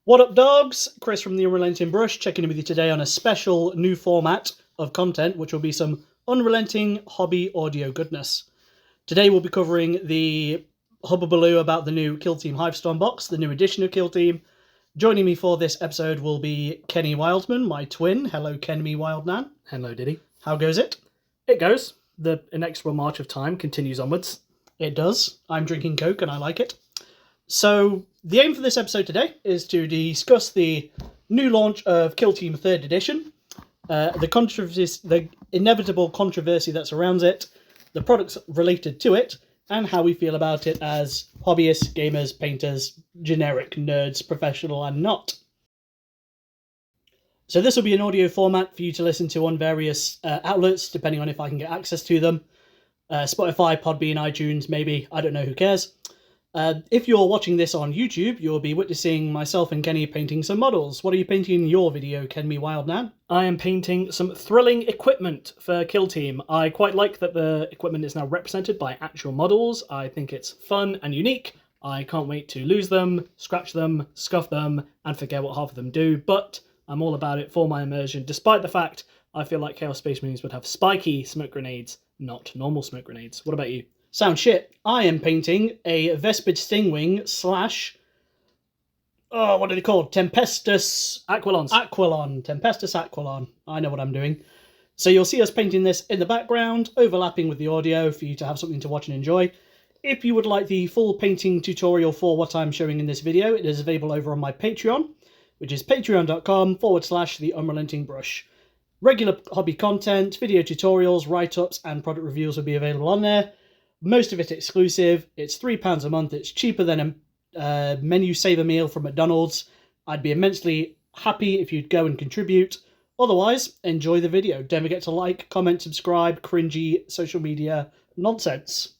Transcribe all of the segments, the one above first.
What up, dogs? Chris from the Unrelenting Brush checking in with you today on a special new format of content, which will be some unrelenting hobby audio goodness. Today we'll be covering the hubbubaloo about the new Kill Team Hivestorm box, the new edition of Kill Team. Joining me for this episode will be Kenny Wildman, my twin. Hello, Kenny Wildman. Hello, Diddy. How goes it? It goes. The inexorable march of time continues onwards. It does. I'm drinking Coke and I like it. So, the aim for this episode today is to discuss the new launch of Kill Team 3rd Edition, the inevitable controversy that surrounds it, the products related to it, and how we feel about it as hobbyists, gamers, painters, generic nerds, professional and not. So this will be an audio format for you to listen to on various outlets, depending on if I can get access to them. Spotify, Podbean, iTunes, maybe, I don't know, who cares. If you're watching this on YouTube, you'll be witnessing myself and Kenny painting some models. What are you painting in your video, Kenny Wildman? I am painting some thrilling equipment for Kill Team. I quite like that the equipment is now represented by actual models. I think it's fun and unique. I can't wait to lose them, scratch them, scuff them, and forget what half of them do, but I'm all about it for my immersion, despite the fact I feel like Chaos Space Marines would have spiky smoke grenades, not normal smoke grenades. What about you? Sound shit. I am painting a Vespid Stingwing slash... Oh, what are they called? Tempestus... Aquilons. Tempestus Aquilon. I know what I'm doing. So you'll see us painting this in the background, overlapping with the audio for you to have something to watch and enjoy. If you would like the full painting tutorial for what I'm showing in this video, it is available over on my Patreon, which is patreon.com/the Unrelenting Brush. Regular hobby content, video tutorials, write-ups, and product reviews will be available on there. Most of it exclusive. It's £3 a month. It's cheaper than a menu saver meal from McDonald's. I'd be immensely happy if you'd go and contribute. Otherwise, enjoy the video. Don't forget to like, comment, subscribe, cringy social media nonsense.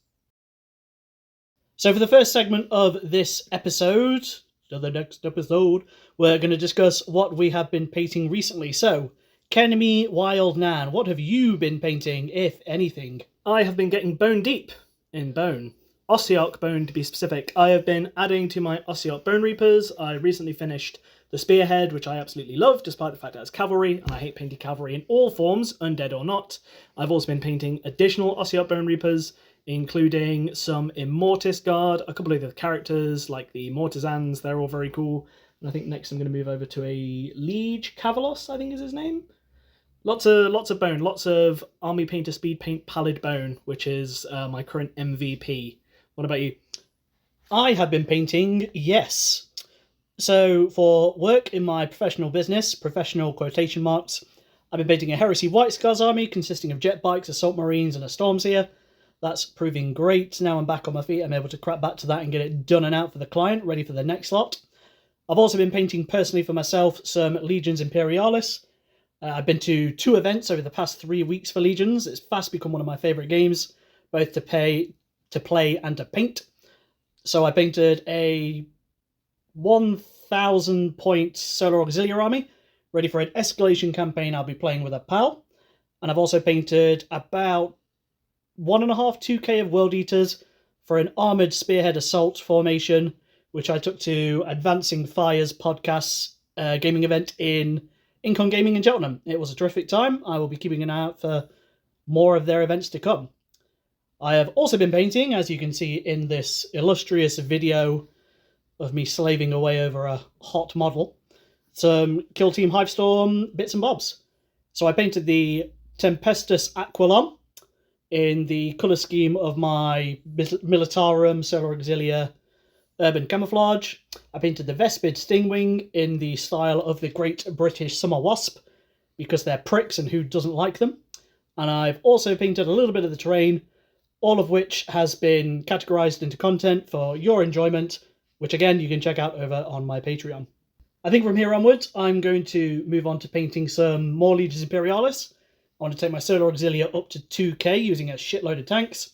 So for the first segment of this episode, we're going to discuss what we have been painting recently. So, Kenny Wildman, what have you been painting, if anything? I have been getting bone deep in bone. Ossiarch bone, to be specific. I have been adding to my Ossiarch Bone Reapers. I recently finished the Spearhead, which I absolutely love, despite the fact that it's cavalry, and I hate painting cavalry in all forms, undead or not. I've also been painting additional Ossiarch Bone Reapers, including some Immortis Guard, a couple of the characters, like the Mortisans, they're all very cool. And I think next I'm going to move over to a Liege Cavalos, I think is his name. Lots of bone, lots of Army Painter Speed Paint Pallid Bone, which is my current MVP. What about you? I have been painting, yes. So for work in my professional business, professional quotation marks, I've been painting a Heresy White Scars army consisting of jet bikes, assault marines, and a Stormseer. That's proving great. Now I'm back on my feet, I'm able to crap back to that and get it done and out for the client, ready for the next lot. I've also been painting personally for myself some Legions Imperialis. I've been to 2 events over the past 3 weeks for Legions. It's fast become one of my favourite games, both to play and to paint. So I painted a 1,000 point Solar Auxiliary army, ready for an escalation campaign I'll be playing with a pal. And I've also painted about 1.5-2k of World Eaters for an armoured Spearhead Assault formation, which I took to Advancing Fire's podcast's gaming event in Incon Gaming in Cheltenham. It was a terrific time. I will be keeping an eye out for more of their events to come. I have also been painting, as you can see in this illustrious video of me slaving away over a hot model, some Kill Team Hivestorm bits and bobs. So I painted the Tempestus Aquilon in the colour scheme of my Militarum Solar Auxilia Urban Camouflage. I painted the Vespid Stingwing in the style of the Great British Summer Wasp, because they're pricks and who doesn't like them. And I've also painted a little bit of the terrain, all of which has been categorised into content for your enjoyment, which again you can check out over on my Patreon. I think from here onwards I'm going to move on to painting some more Legions Imperialis. I want to take my Solar Auxilia up to 2k using a shitload of tanks.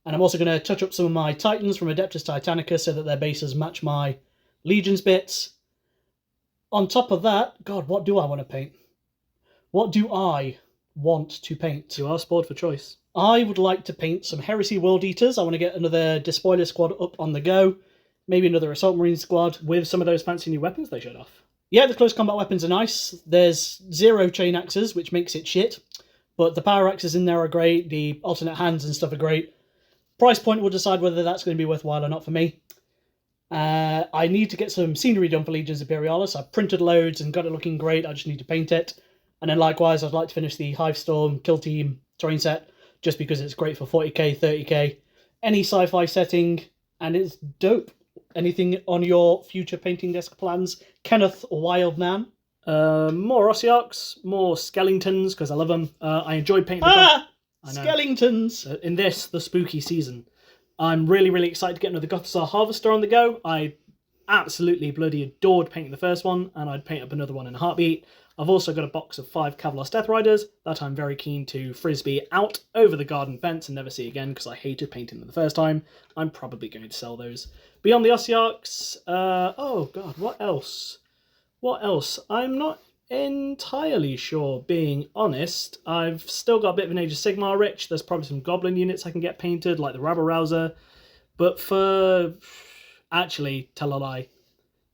And I'm also going to touch up some of my Titans from Adeptus Titanicus so that their bases match my Legions bits. On top of that, God, what do I want to paint? What do I want to paint? You are spoiled for choice. I would like to paint some Heresy World Eaters. I want to get another Despoiler squad up on the go. maybe another Assault Marine squad. With some of those fancy new weapons they showed off. Yeah, the close combat weapons are nice. There's 0 chain axes, which makes it shit. But the power axes in there are great. The alternate hands and stuff are great. Price point will decide whether that's going to be worthwhile or not for me. I need to get some scenery done for Legions Imperialis. I've printed loads and got it looking great. I just need to paint it. And then likewise, I'd like to finish the Hivestorm Kill Team terrain set, just because it's great for 40k, 30k, any sci-fi setting, and it's dope. Anything on your future painting desk plans, Kenneth Wildman? More Ossiarchs, more Skeletons, because I love them. I enjoyed painting the Skeletons! In this, the spooky season. I'm really, really excited to get another Gothizzar Harvester on the go. I absolutely bloody adored painting the first one, and I'd paint up another one in a heartbeat. I've also got a box of 5 Kavalos Death Riders that I'm very keen to frisbee out over the garden fence and never see again because I hated painting them the first time. I'm probably going to sell those. Beyond the Ossiarchs, oh god, what else? What else? I'm not entirely sure, being honest. I've still got a bit of an Age of Sigmar rich. There's probably some Goblin units I can get painted, like the Rabble Rouser. But for... Actually, tell a lie.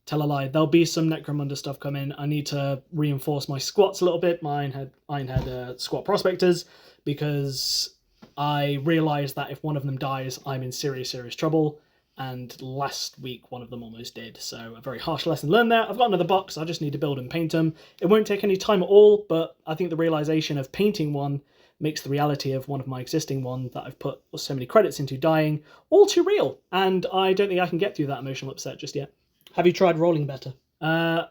There'll be some Necromunda stuff coming. I need to reinforce my squats a little bit, my Ironhead squat prospectors, because I realised that if one of them dies, I'm in serious, serious trouble. And last week, one of them almost did. So a very harsh lesson learned there. I've got another box. I just need to build and paint them. It won't take any time at all, but I think the realisation of painting one makes the reality of one of my existing ones that I've put so many credits into dying all too real. And I don't think I can get through that emotional upset just yet. Have you tried rolling better?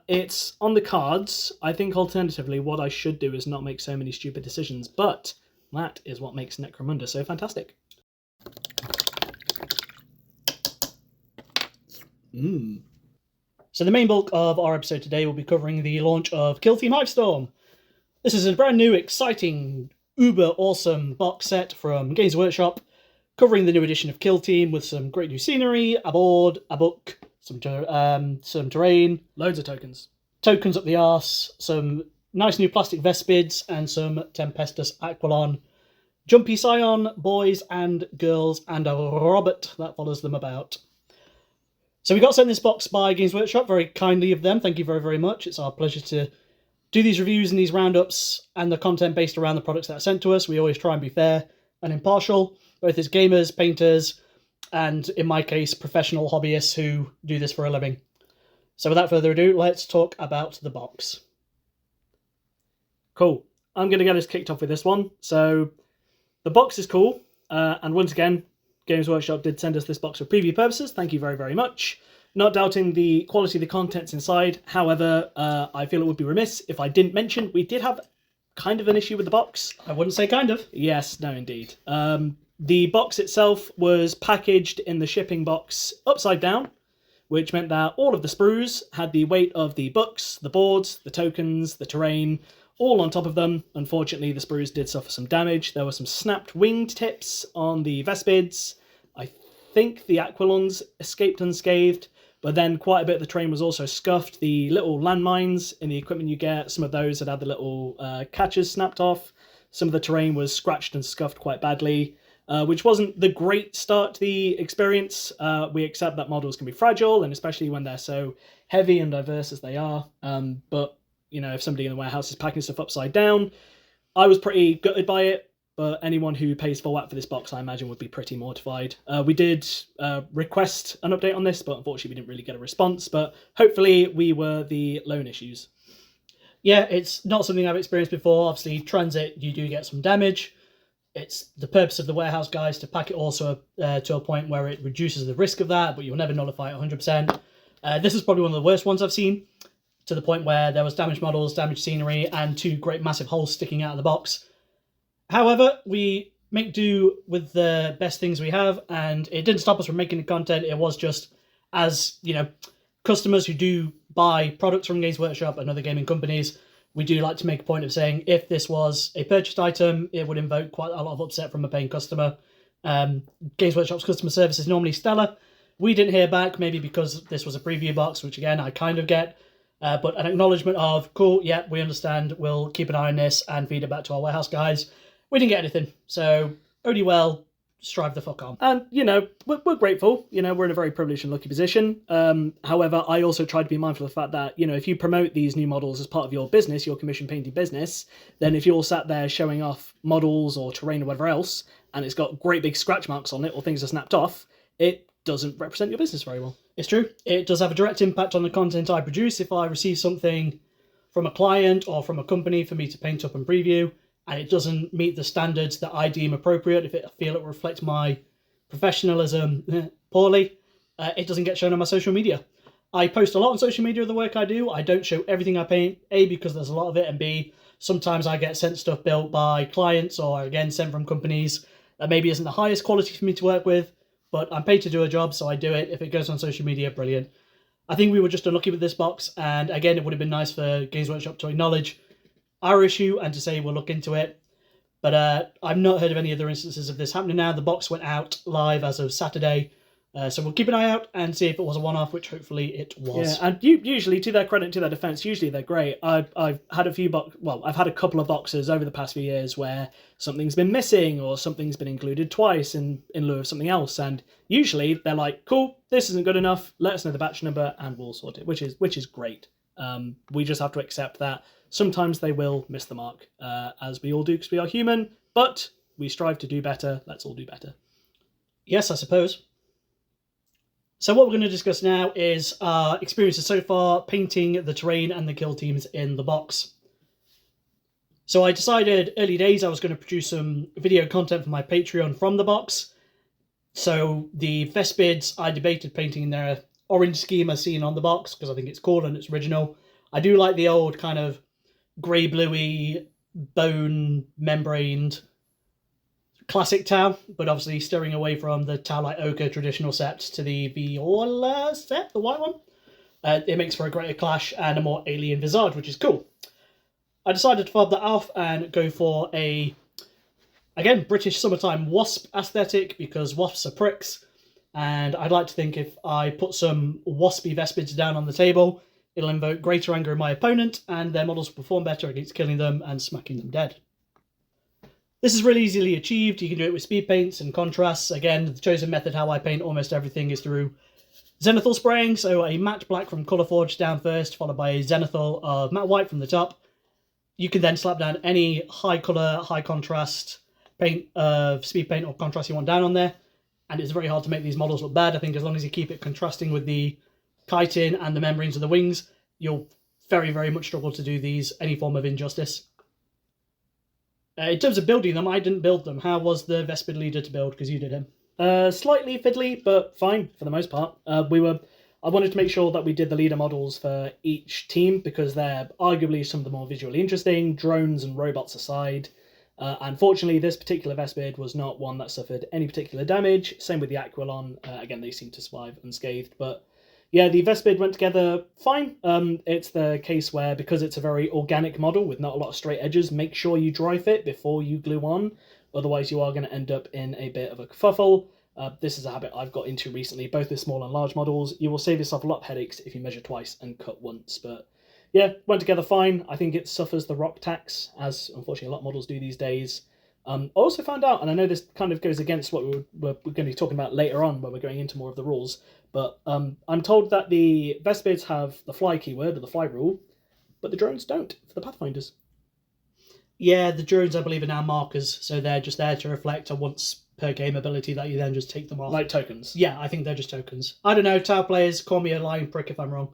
It's on the cards. I think alternatively what I should do is not make so many stupid decisions, but that is what makes Necromunda so fantastic. So the main bulk of our episode today will be covering the launch of Kill Team Hivestorm. This is a brand new, exciting, uber awesome box set from Games Workshop, covering the new edition of Kill Team with some great new scenery, a board, a book, some terrain, Loads of tokens. Tokens up the arse, some nice new plastic Vespids, and some Tempestus Aquilon. Jumpy Scion, boys and girls, and a Robert that follows them about. So we got sent this box by Games Workshop, very kindly of them. Thank you very, very much. It's our pleasure to do these reviews and these roundups and the content based around the products that are sent to us. We always try and be fair and impartial, both as gamers, painters, and in my case, professional hobbyists who do this for a living. So without further ado, let's talk about the box. Cool. I'm going to get us kicked off with this one. So the box is cool. And once again, Games Workshop did send us this box for preview purposes. Thank you very, very much. Not doubting the quality of the contents inside. However, I feel it would be remiss if I didn't mention we did have kind of an issue with the box. I wouldn't say kind of. Yes, no, indeed. The box itself was packaged in the shipping box upside down, which meant that all of the sprues had the weight of the books, the boards, the tokens, the terrain, all on top of them. Unfortunately, the sprues did suffer some damage. There were some snapped winged tips on the Vespids. I think the Aquilons escaped unscathed, but then quite a bit of the terrain was also scuffed. The little landmines in the equipment you get, some of those had the little catches snapped off. Some of the terrain was scratched and scuffed quite badly, which wasn't the great start to the experience. We accept that models can be fragile, and especially when they're so heavy and diverse as they are. But you know, if somebody in the warehouse is packing stuff upside down, I was pretty gutted by it. But anyone who pays full whack for this box, I imagine, would be pretty mortified. We did request an update on this, but unfortunately we didn't really get a response. But hopefully we were the lone issues. Yeah, it's not something I've experienced before. Obviously, transit, you do get some damage. It's the purpose of the warehouse guys to pack it also to a point where it reduces the risk of that, but you'll never nullify it 100%. This is probably one of the worst ones I've seen, to the point where there was damaged models, damaged scenery, and 2 great massive holes sticking out of the box. However, we make do with the best things we have, and it didn't stop us from making the content. It was just, as you know, customers who do buy products from Games Workshop and other gaming companies, we do like to make a point of saying if this was a purchased item, it would invoke quite a lot of upset from a paying customer. Games Workshop's customer service is normally stellar. We didn't hear back, maybe because this was a preview box, which again, I kind of get. But an acknowledgement of, cool, yeah, we understand, we'll keep an eye on this and feed it back to our warehouse guys. We didn't get anything, so only well, strive the fuck on. And, we're grateful. We're in a very privileged and lucky position. However, I also try to be mindful of the fact that, if you promote these new models as part of your business, your commission painting business, then if you're sat there showing off models or terrain or whatever else, and it's got great big scratch marks on it or things are snapped off, it doesn't represent your business very well. It's true. It does have a direct impact on the content I produce. If I receive something from a client or from a company for me to paint up and preview, and it doesn't meet the standards that I deem appropriate, if I feel it reflects my professionalism poorly, it doesn't get shown on my social media. I post a lot on social media of the work I do. I don't show everything I paint, A, because there's a lot of it, and B, sometimes I get sent stuff built by clients or, again, sent from companies that maybe isn't the highest quality for me to work with, but I'm paid to do a job, so I do it. If it goes on social media, brilliant. I think we were just unlucky with this box, and again, it would have been nice for Games Workshop to acknowledge our issue and to say we'll look into it. But I've not heard of any other instances of this happening now. The box went out live as of Saturday, so we'll keep an eye out and see if it was a one-off, which hopefully it was. Yeah, and usually, to their credit, to their defense, usually they're great. I've had I've had a couple of boxes over the past few years where something's been missing or something's been included twice in lieu of something else, and usually they're like, "Cool, this isn't good enough. Let us know the batch number and we'll sort it," which is great. We just have to accept that sometimes they will miss the mark, as we all do because we are human. But we strive to do better. Let's all do better. Yes, I suppose. So what we're going to discuss now is our experiences so far painting the terrain and the kill teams in the box. So I decided early days I was going to produce some video content for my Patreon from the box. So the Vespids, I debated painting in their orange scheme as seen on the box because I think it's cool and it's original. I do like the old kind of grey-bluey, bone membraned classic Tau, but obviously steering away from the Tau-like ochre traditional set to the Viola set, the white one. It makes for a greater clash and a more alien visage, which is cool. I decided to fob that off and go for a, again, British summertime wasp aesthetic, because wasps are pricks, and I'd like to think if I put some waspy Vespids down on the table, it'll invoke greater anger in my opponent, and their models will perform better against killing them and smacking them dead. This is really easily achieved. You can do it with speed paints and contrasts. Again, the chosen method how I paint almost everything is through zenithal spraying, so a matte black from Colourforge down first, followed by a zenithal of matte white from the top. You can then slap down any high colour, high contrast paint of speed paint or contrast you want down on there, and it's very hard to make these models look bad. I think as long as you keep it contrasting with the chitin and the membranes of the wings, you'll very, very much struggle to do these any form of injustice. In terms of building them, I didn't build them. How was the Vespid leader to build? Because you did him. Slightly fiddly, but fine for the most part. I wanted to make sure that we did the leader models for each team because they're arguably some of the more visually interesting, drones and robots aside. Unfortunately, this particular Vespid was not one that suffered any particular damage. Same with the Aquilon. Again, they seem to survive unscathed, but yeah, the Vespid went together fine. It's the case where, because it's a very organic model with not a lot of straight edges, make sure you dry fit before you glue on. Otherwise, you are going to end up in a bit of a kerfuffle. This is a habit I've got into recently, both with small and large models. You will save yourself a lot of headaches if you measure twice and cut once. But yeah, went together fine. I think it suffers the rock tax, as unfortunately a lot of models do these days. I also found out, and I know this kind of goes against what we're going to be talking about later on when we're going into more of the rules, but I'm told that the Vespids have the fly keyword, or the fly rule, but the drones don't, for the Pathfinders. Yeah, the drones, I believe, are now markers, so they're just there to reflect a once per game ability that you then just take them off. Like tokens? Yeah, I think they're just tokens. I don't know, Tau players, call me a lying prick if I'm wrong.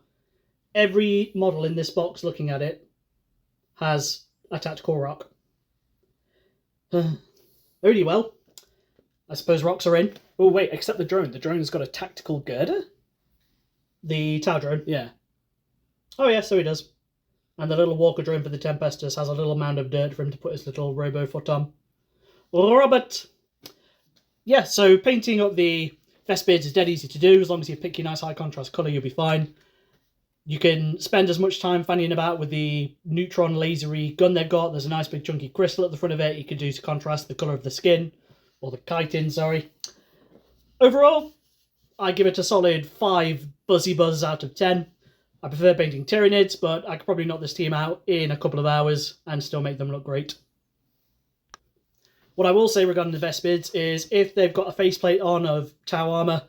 Every model in this box, looking at it, has a tactical rock. Only well, I suppose rocks are in. Oh wait, except the drone. The drone's got a tactical girder? The Tau drone? Yeah. Oh yeah, so he does. And the little walker drone for the Tempestus has a little mound of dirt for him to put his little robo foot on. Robert! Yeah, so painting up the Vespids is dead easy to do. As long as you pick your nice high contrast colour, you'll be fine. You can spend as much time fannying about with the neutron lasery gun they've got. There's a nice big chunky crystal at the front of it you can do to contrast the colour of the skin. Or the chitin, sorry. Overall, I give it a solid 5 buzzy buzzes out of 10. I prefer painting Tyranids, but I could probably knock this team out in a couple of hours and still make them look great. What I will say regarding the Vespids is if they've got a faceplate on of Tau armor,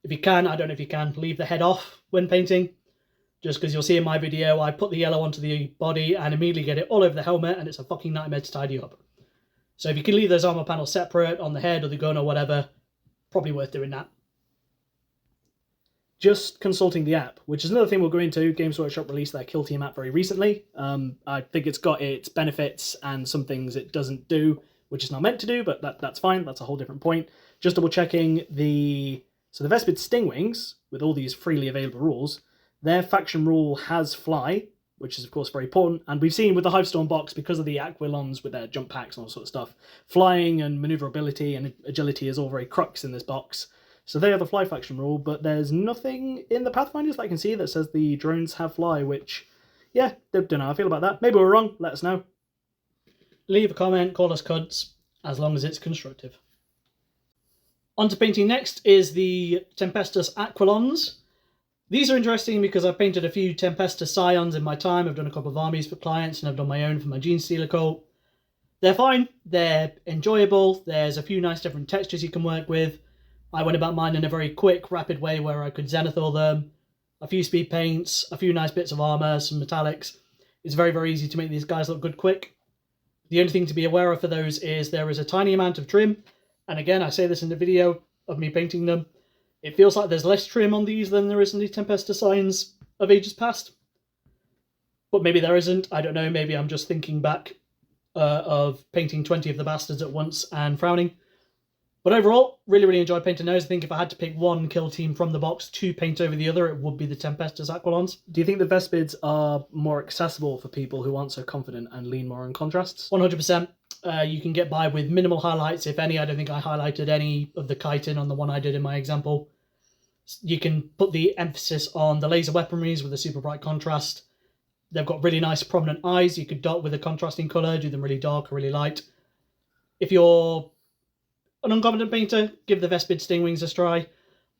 if you can, I don't know if you can, leave the head off when painting. Just because you'll see in my video, I put the yellow onto the body and immediately get it all over the helmet, and it's a fucking nightmare to tidy up. So if you can leave those armor panels separate on the head or the gun or whatever, probably worth doing that. Just consulting the app, which is another thing we'll go into. Games Workshop released their Kill Team app very recently. I think it's got its benefits and some things it doesn't do, which is not meant to do, but that's fine. That's a whole different point. Just double checking the Vespid Stingwings, with all these freely available rules, their faction rule has fly, which is of course very important. And we've seen with the Hivestorm box, because of the Aquilons with their jump packs and all sort of stuff, flying and maneuverability and agility is all very crux in this box. So they have the fly faction rule, but there's nothing in the Pathfinders that I can see that says the drones have fly, which, yeah, don't know how I feel about that. Maybe we're wrong, let us know. Leave a comment, call us cunts, as long as it's constructive. On to painting next is the Tempestus Aquilons. These are interesting because I've painted a few Tempestus Scions in my time. I've done a couple of armies for clients, and I've done my own for my Gene Stealer cult. They're fine, they're enjoyable, there's a few nice different textures you can work with. I went about mine in a very quick, rapid way where I could zenithal them, a few speed paints, a few nice bits of armour, some metallics. It's very, very easy to make these guys look good quick. The only thing to be aware of for those is there is a tiny amount of trim, and again, I say this in the video of me painting them, it feels like there's less trim on these than there is in the Tempestus Signs of ages past. But maybe there isn't, I don't know, maybe I'm just thinking back of painting 20 of the bastards at once and frowning. But overall, really, really enjoyed painting those. I think if I had to pick one kill team from the box to paint over the other, it would be the Tempestus Aquilons. Do you think the Vespids are more accessible for people who aren't so confident and lean more on contrasts? 100%. You can get by with minimal highlights, if any. I don't think I highlighted any of the chitin on the one I did in my example. You can put the emphasis on the laser weaponries with a super bright contrast. They've got really nice prominent eyes. You could dot with a contrasting colour, do them really dark or really light. If you're an incompetent painter, give the Vespid Stingwings a try.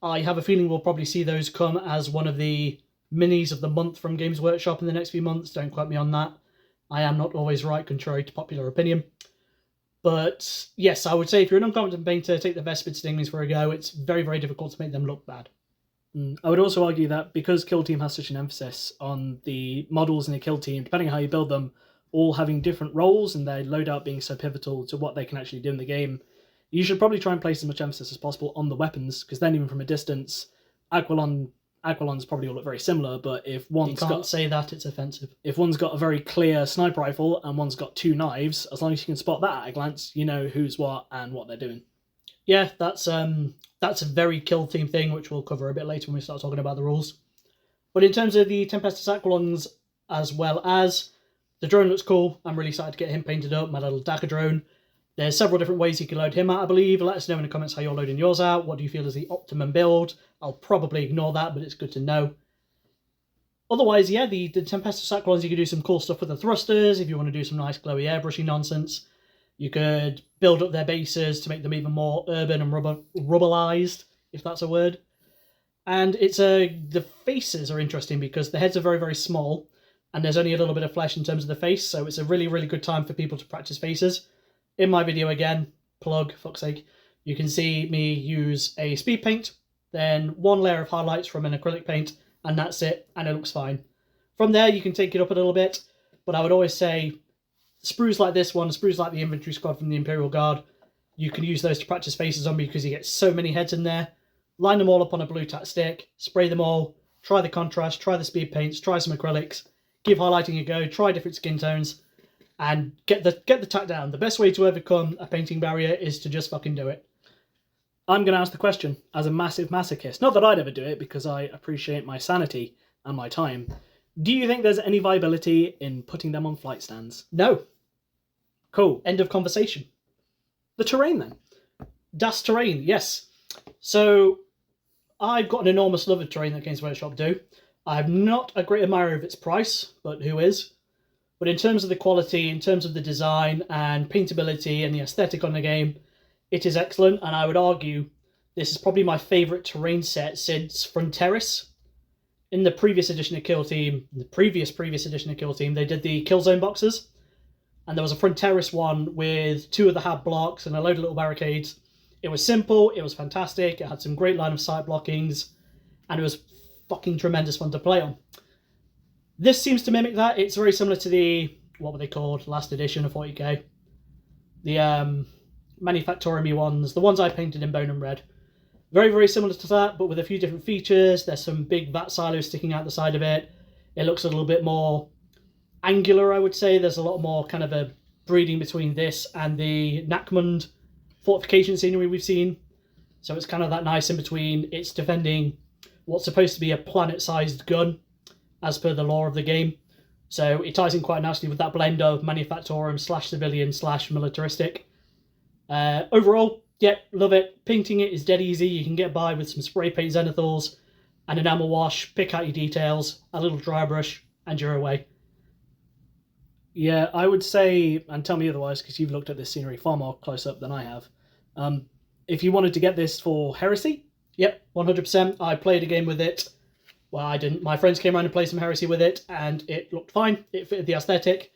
I have a feeling we'll probably see those come as one of the minis of the month from Games Workshop in the next few months. Don't quote me on that. I am not always right, contrary to popular opinion. But yes, I would say if you're an incompetent painter, take the Vespid Stingwings for a go. It's very, very difficult to make them look bad. I would also argue that because Kill Team has such an emphasis on the models in the Kill Team, depending on how you build them, all having different roles and their loadout being so pivotal to what they can actually do in the game, you should probably try and place as much emphasis as possible on the weapons, because then even from a distance, Aquilons probably all look very similar, but if one's can't say that, it's offensive. If one's got a very clear sniper rifle and one's got two knives, as long as you can spot that at a glance, you know who's what and what they're doing. Yeah, that's a very kill team thing, which we'll cover a bit later when we start talking about the rules. But in terms of the Tempestus Aquilons, as well as the drone looks cool, I'm really excited to get him painted up, my little Dakar drone. There's several different ways you can load him out, I believe. Let us know in the comments how you're loading yours out. What do you feel is the optimum build? I'll probably ignore that, but it's good to know. Otherwise, yeah, the Tempestus Aquilons, you can do some cool stuff with the thrusters if you want to do some nice glowy airbrushing nonsense. You could build up their bases to make them even more urban and rubberized, if that's a word. And the faces are interesting because the heads are very, very small, and there's only a little bit of flesh in terms of the face, so it's a really, really good time for people to practice faces. In my video again, plug, fuck's sake, you can see me use a speed paint, then one layer of highlights from an acrylic paint, and that's it, and it looks fine. From there, you can take it up a little bit, but I would always say sprues like this one, sprues like the infantry squad from the Imperial Guard, you can use those to practice faces on because you get so many heads in there. Line them all up on a blue tack stick, spray them all, try the contrast, try the speed paints, try some acrylics, give highlighting a go, try different skin tones, and get the tack down. The best way to overcome a painting barrier is to just fucking do it. I'm going to ask the question, as a massive masochist, not that I'd ever do it because I appreciate my sanity and my time, do you think there's any viability in putting them on flight stands? No. Cool. End of conversation. The terrain then? Das terrain, yes. So, I've got an enormous love of terrain that Games Workshop do. I'm not a great admirer of its price, but who is? But in terms of the quality, in terms of the design and paintability and the aesthetic on the game, it is excellent, and I would argue this is probably my favourite terrain set since Fronteris. In the previous edition of Kill Team, they did the Kill Zone boxes. and there was a front terrace one with 2 of the hab blocks and a load of little barricades. It was simple, it was fantastic, it had some great line of sight blockings, and it was fucking tremendous fun to play on. This seems to mimic that. It's very similar to the, what were they called, last edition of 40k? The Manufactorum ones, the ones I painted in bone and red. Very, very similar to that, but with a few different features. There's some big vat silos sticking out the side of it. It looks a little bit more angular, I would say. There's a lot more kind of a breeding between this and the Nakmund fortification scenery we've seen. So it's kind of that nice in between. It's defending what's supposed to be a planet-sized gun, as per the lore of the game. So it ties in quite nicely with that blend of Manufactorum / civilian / militaristic. Overall, yeah, love it. Painting it is dead easy. You can get by with some spray paint zenithals and enamel wash, pick out your details, a little dry brush, and you're away. Yeah, I would say, and tell me otherwise, because you've looked at this scenery far more close up than I have. If you wanted to get this for Heresy, yep, 100%. I played a game with it. Well, I didn't. My friends came around and played some Heresy with it, and it looked fine. It fitted the aesthetic.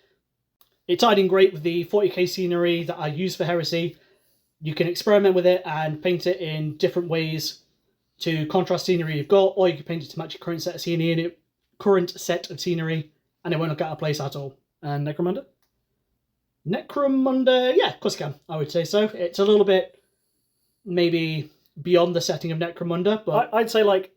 It tied in great with the 40k scenery that I use for Heresy. You can experiment with it and paint it in different ways to contrast scenery you've got, or you can paint it to match your current set of scenery, and it won't look out of place at all. and Necromunda. Necromunda, yeah, of course you can. I would say so. It's a little bit maybe beyond the setting of Necromunda, but I'd say, like,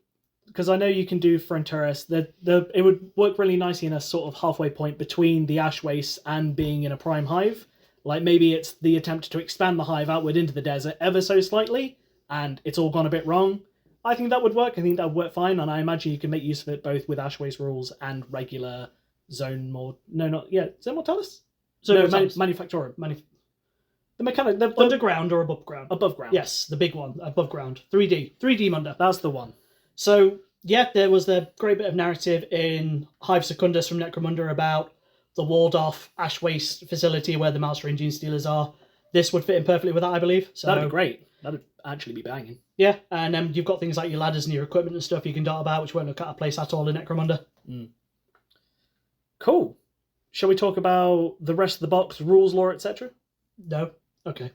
because I know you can do Fronteras, it would work really nicely in a sort of halfway point between the Ash Waste and being in a prime hive. Like, maybe it's the attempt to expand the hive outward into the desert ever so slightly, and it's all gone a bit wrong. I think that would work. I think that would work fine, and I imagine you can make use of it both with Ash Waste rules and regular Zone Mortalis? Zone No, Mortalis. Manufactorum. The mechanic... underground or above ground? Above ground. Yes, the big one, above ground. 3D Munda. That's the one. So, yeah, there was the great bit of narrative in Hive Secundus from Necromunda about the walled-off Ash Waste facility where the Mouse Range Gene Stealers are. This would fit in perfectly with that, I believe. So That'd be great. That'd actually be banging. yeah, and you've got things like your ladders and your equipment and stuff you can dot about, which won't look out of place at all in Necromunda. Cool. Shall we talk about the rest of the box, rules, lore, etc.? No? Okay.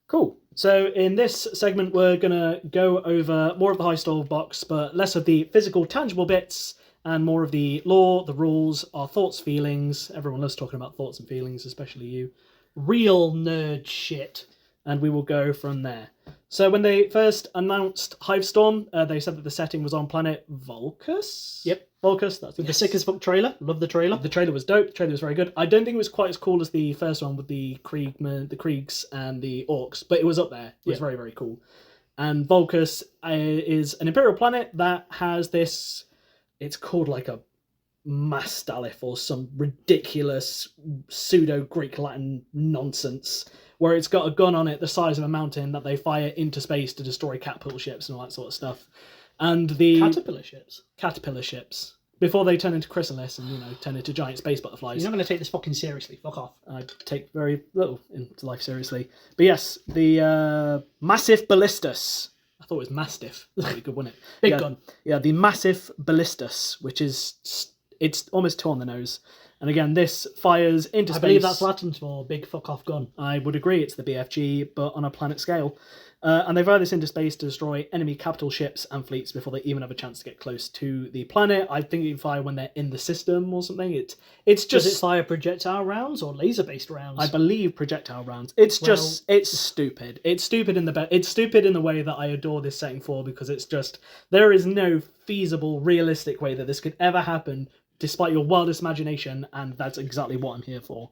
Cool. So in this segment, we're going to go over more of the high stall box, but less of the physical, tangible bits, and more of the lore, the rules, our thoughts, feelings. Everyone loves talking about thoughts and feelings, especially you. Real nerd shit. And we will go from there. So when they first announced Hivestorm, they said that the setting was on planet Vulcus? Yep. Vulcus, that's With the sickest fuck trailer. Love the trailer. The trailer was dope. The trailer was very good. I don't think it was quite as cool as the first one with the Kriegs and the Orcs, but it was up there. It was very, very cool. And Vulcus is an Imperial planet that has this... It's called like a Mastalith or some ridiculous pseudo-Greek Latin nonsense, where it's got a gun on it the size of a mountain that they fire into space to destroy catapult ships and all that sort of stuff. And the... Caterpillar ships. Caterpillar ships. Before they turn into chrysalis and, turn into giant space butterflies. You're not going to take this fucking seriously. Fuck off. I take very little into life seriously. But yes, the Massif Ballistus. I thought it was Mastiff. That's really good, wasn't it? Big gun. Yeah, the Massif Ballistus, which is... It's almost two on the nose. And again, this fires into space. I believe that's Latin for big fuck off gun. I would agree, it's the BFG, but on a planet scale. And they fire this into space to destroy enemy capital ships and fleets before they even have a chance to get close to the planet. I think you can fire when they're in the system or something. It's just... Does it fire projectile rounds or laser-based rounds? I believe projectile rounds. It's stupid. It's stupid in the way that I adore this setting for, because it's just... There is no feasible, realistic way that this could ever happen despite your wildest imagination, and that's exactly what I'm here for.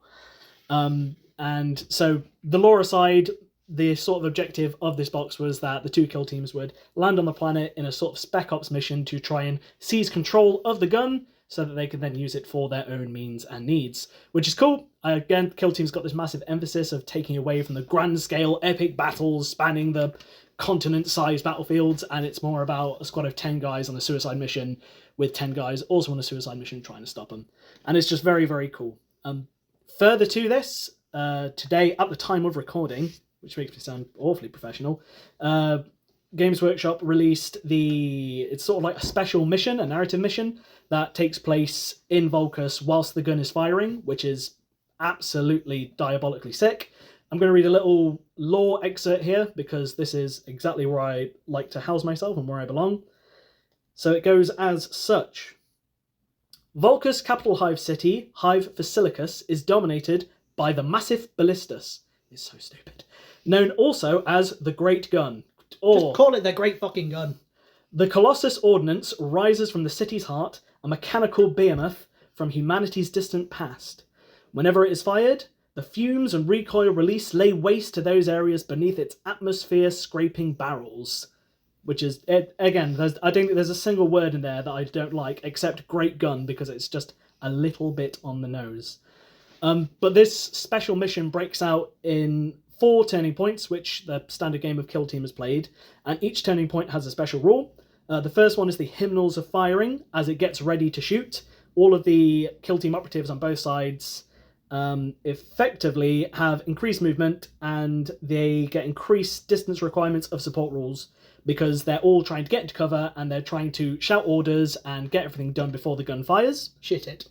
And so, the lore aside, the sort of objective of this box was that the two kill teams would land on the planet in a sort of spec ops mission to try and seize control of the gun so that they could then use it for their own means and needs, which is cool. Again, kill team's got this massive emphasis of taking away from the grand scale epic battles spanning the continent-sized battlefields, and it's more about a squad of 10 guys on a suicide mission with 10 guys also on a suicide mission trying to stop them. And it's just very, very cool. Further to this, today, at the time of recording, which makes me sound awfully professional, Games Workshop released it's sort of like a special mission, a narrative mission, that takes place in Volcus whilst the gun is firing, which is absolutely diabolically sick. I'm going to read a little lore excerpt here, because this is exactly where I like to house myself and where I belong. So it goes as such. Volcus, capital hive city, hive Basilicus, is dominated by the massive ballistus. It's so stupid. Known also as the Great Gun. Or Just call it the Great Fucking Gun. the Colossus Ordnance rises from the city's heart, a mechanical behemoth from humanity's distant past. Whenever it is fired, the fumes and recoil release lay waste to those areas beneath its atmosphere-scraping barrels. Which is, again, I don't think there's a single word in there that I don't like, except Great Gun, because it's just a little bit on the nose. But this special mission breaks out in 4 turning points, which the standard game of Kill Team has played, and each turning point has a special rule. The first one is the hymnals of firing. As it gets ready to shoot, all of the Kill Team operatives on both sides effectively have increased movement, and they get increased distance requirements of support rules, because they're all trying to get into cover and they're trying to shout orders and get everything done before the gun fires. Shit it.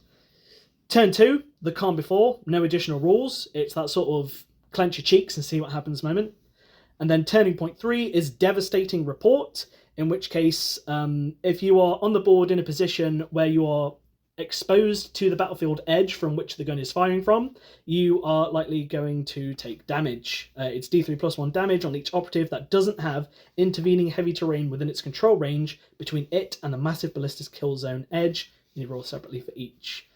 Turn 2, the calm before, no additional rules. It's that sort of clench your cheeks and see what happens moment. And then turning point 3 is devastating report, in which case, if you are on the board in a position where you are exposed to the battlefield edge from which the gun is firing from, you are likely going to take damage. It's D3 plus 1 damage on each operative that doesn't have intervening heavy terrain within its control range between it and the massive ballistic kill zone edge. You roll separately for each.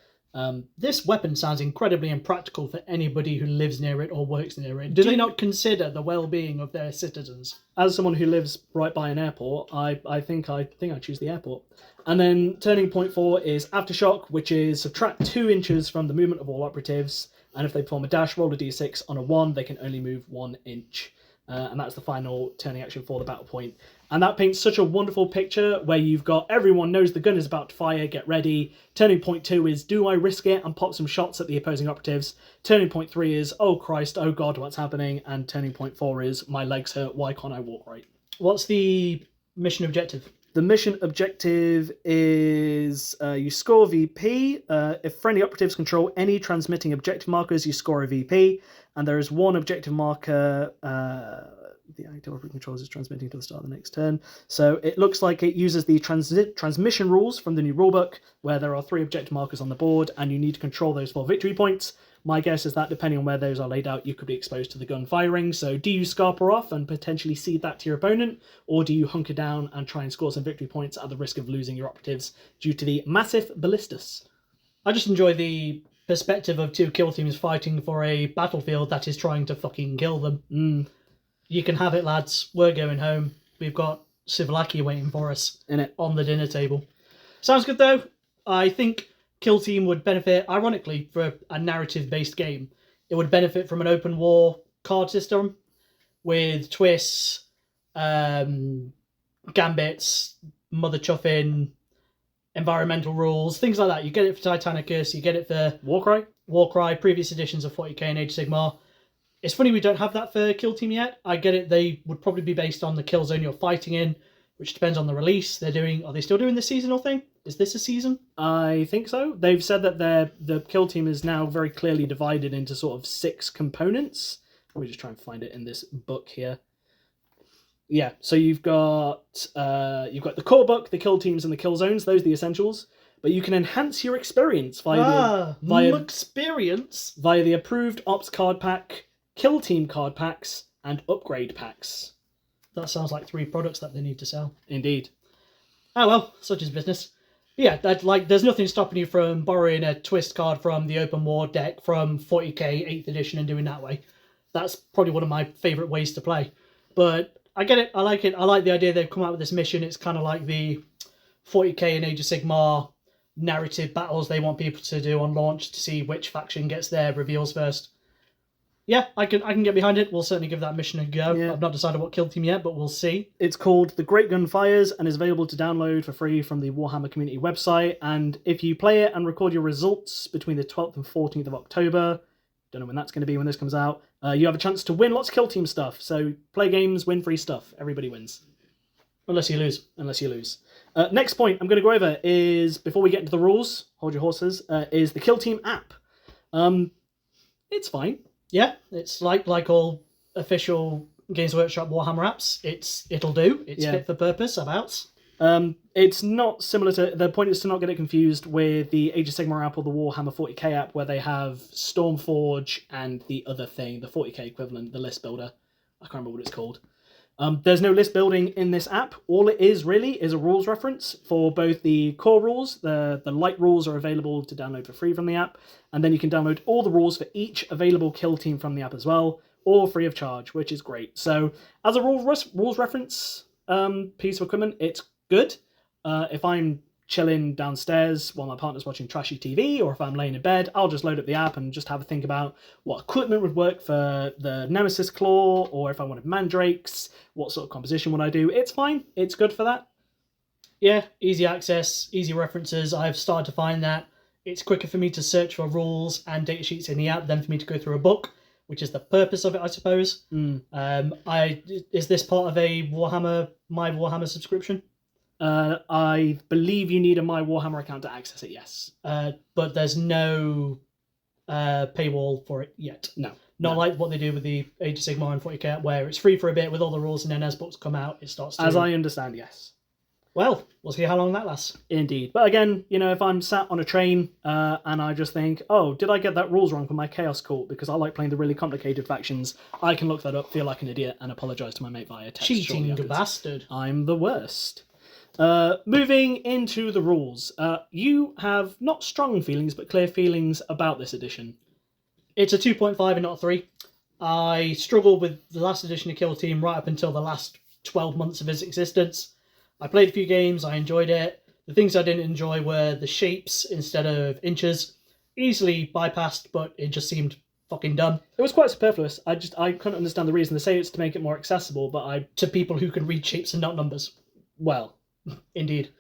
This weapon sounds incredibly impractical for anybody who lives near it or works near it. Do they not consider the well-being of their citizens? As someone who lives right by an airport, I think I choose the airport. And then turning point 4 is Aftershock, which is subtract 2 inches from the movement of all operatives, and if they perform a dash, roll a d6. On a 1, they can only move 1 inch. And that's the final turning action for the battle point. And that paints such a wonderful picture where you've got everyone knows the gun is about to fire, get ready. Turning point 2 is, do I risk it and pop some shots at the opposing operatives? Turning point 3 is, oh Christ, oh God, what's happening? And turning point 4 is, my legs hurt, why can't I walk right? What's the mission objective? The mission objective is you score VP. If friendly operatives control any transmitting objective markers, you score a VP. And there is 1 objective marker the active operative controls is transmitting to the start of the next turn. So it looks like it uses the transmission rules from the new rulebook, where there are 3 objective markers on the board, and you need to control those for victory points. My guess is that depending on where those are laid out, you could be exposed to the gun firing. So do you scarper off and potentially cede that to your opponent, or do you hunker down and try and score some victory points at the risk of losing your operatives due to the massive ballistus? I just enjoy the perspective of 2 kill teams fighting for a battlefield that is trying to fucking kill them. You can have it, lads. We're going home. We've got Sivlaki waiting for us on the dinner table. Sounds good, though. I think Kill Team would benefit, ironically, for a narrative-based game. It would benefit from an open war card system with twists, gambits, mother chuffing, environmental rules, things like that. You get it for Titanicus, you get it for Warcry, previous editions of 40k and Age of Sigmar. It's funny we don't have that for Kill Team yet. I get it, they would probably be based on the kill zone you're fighting in, which depends on the release. Are they still doing the seasonal thing? Is this a season? I think so. They've said that the Kill Team is now very clearly divided into sort of 6 components. Let me just try and find it in this book here. Yeah, so you've got the core book, the kill teams, and the kill zones. Those are the essentials. But you can enhance your experience via the approved ops card pack, kill team card packs, and upgrade packs. That sounds like 3 products that they need to sell. Indeed. Oh well, such is business. But yeah, there's nothing stopping you from borrowing a twist card from the open war deck from 40k 8th edition and doing that way. That's probably one of my favourite ways to play. But I get it. I like it. I like the idea they've come out with this mission. It's kind of like the 40k and Age of Sigmar narrative battles they want people to do on launch to see which faction gets their reveals first. Yeah, I can get behind it. We'll certainly give that mission a go. Yeah. I've not decided what kill team yet, but we'll see. It's called The Great Gun Fires and is available to download for free from the Warhammer community website. And if you play it and record your results between the 12th and 14th of October, don't know when that's going to be when this comes out, you have a chance to win lots of kill team stuff. So play games, win free stuff. Everybody wins. Unless you lose. Next point I'm going to go over is, before we get into the rules, hold your horses, is the Kill Team app. It's fine. Yeah, it's like all official Games Workshop Warhammer apps. It'll do. It's fit for purpose. About. It's not similar to, the point is to not get it confused with the Age of Sigmar app or the Warhammer 40k app, where they have Stormforge and the other thing, the 40k equivalent, the list builder. I can't remember what it's called. There's no list building in this app. All it is really is a rules reference for both the core rules. The light rules are available to download for free from the app, and then you can download all the rules for each available kill team from the app as well, all free of charge, which is great. So as a rules reference piece of equipment, it's good. If I'm chilling downstairs while my partner's watching trashy TV, or if I'm laying in bed, I'll just load up the app and just have a think about what equipment would work for the Nemesis Claw, or if I wanted mandrakes, what sort of composition would I do. It's fine. It's good for that. Yeah, easy access, easy references. I've started to find that it's quicker for me to search for rules and datasheets in the app than for me to go through a book, which is the purpose of it, I suppose. Is this part of a My Warhammer subscription? I believe you need a My Warhammer account to access it, yes. But there's no paywall for it yet. No. Like what they do with the Age of Sigmar and 40k, where it's free for a bit with all the rules, and then as books come out, it starts to... As I understand, yes. Well, we'll see how long that lasts. Indeed. But again, if I'm sat on a train and I just think, oh, did I get that rules wrong for my Chaos Court because I like playing the really complicated factions, I can look that up, feel like an idiot, and apologise to my mate via text. Cheating bastard. I'm the worst. Moving into the rules. You have not strong feelings, but clear feelings about this edition. It's a 2.5 and not a 3. I struggled with the last edition of Kill Team right up until the last 12 months of its existence. I played a few games, I enjoyed it. The things I didn't enjoy were the shapes instead of inches. Easily bypassed, but it just seemed fucking dumb. It was quite superfluous. I couldn't understand the reason. They say it's to make it more accessible, but to people who can read shapes and not numbers. Well, indeed.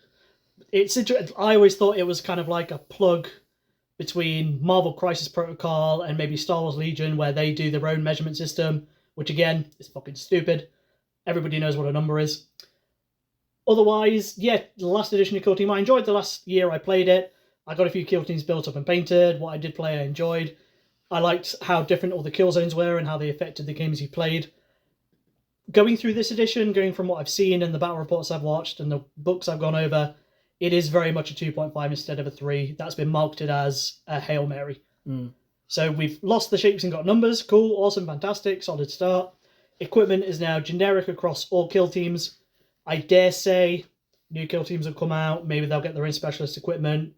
I always thought it was kind of like a plug between Marvel Crisis Protocol and maybe Star Wars Legion, where they do their own measurement system, which again is fucking stupid. Everybody knows what a number is. Otherwise, yeah, the last edition of Kill Team, I enjoyed the last year I played it. I got a few Kill Teams built up and painted. What I did play, I enjoyed. I liked how different all the kill zones were and how they affected the games you played. Going through this edition, going from what I've seen and the battle reports I've watched and the books I've gone over, it is very much a 2.5 instead of a 3. That's been marketed as a Hail Mary. So we've lost the shapes and got numbers. Cool, awesome, fantastic, solid start. Equipment is now generic across all kill teams. I dare say new kill teams will come out. Maybe they'll get their own specialist equipment,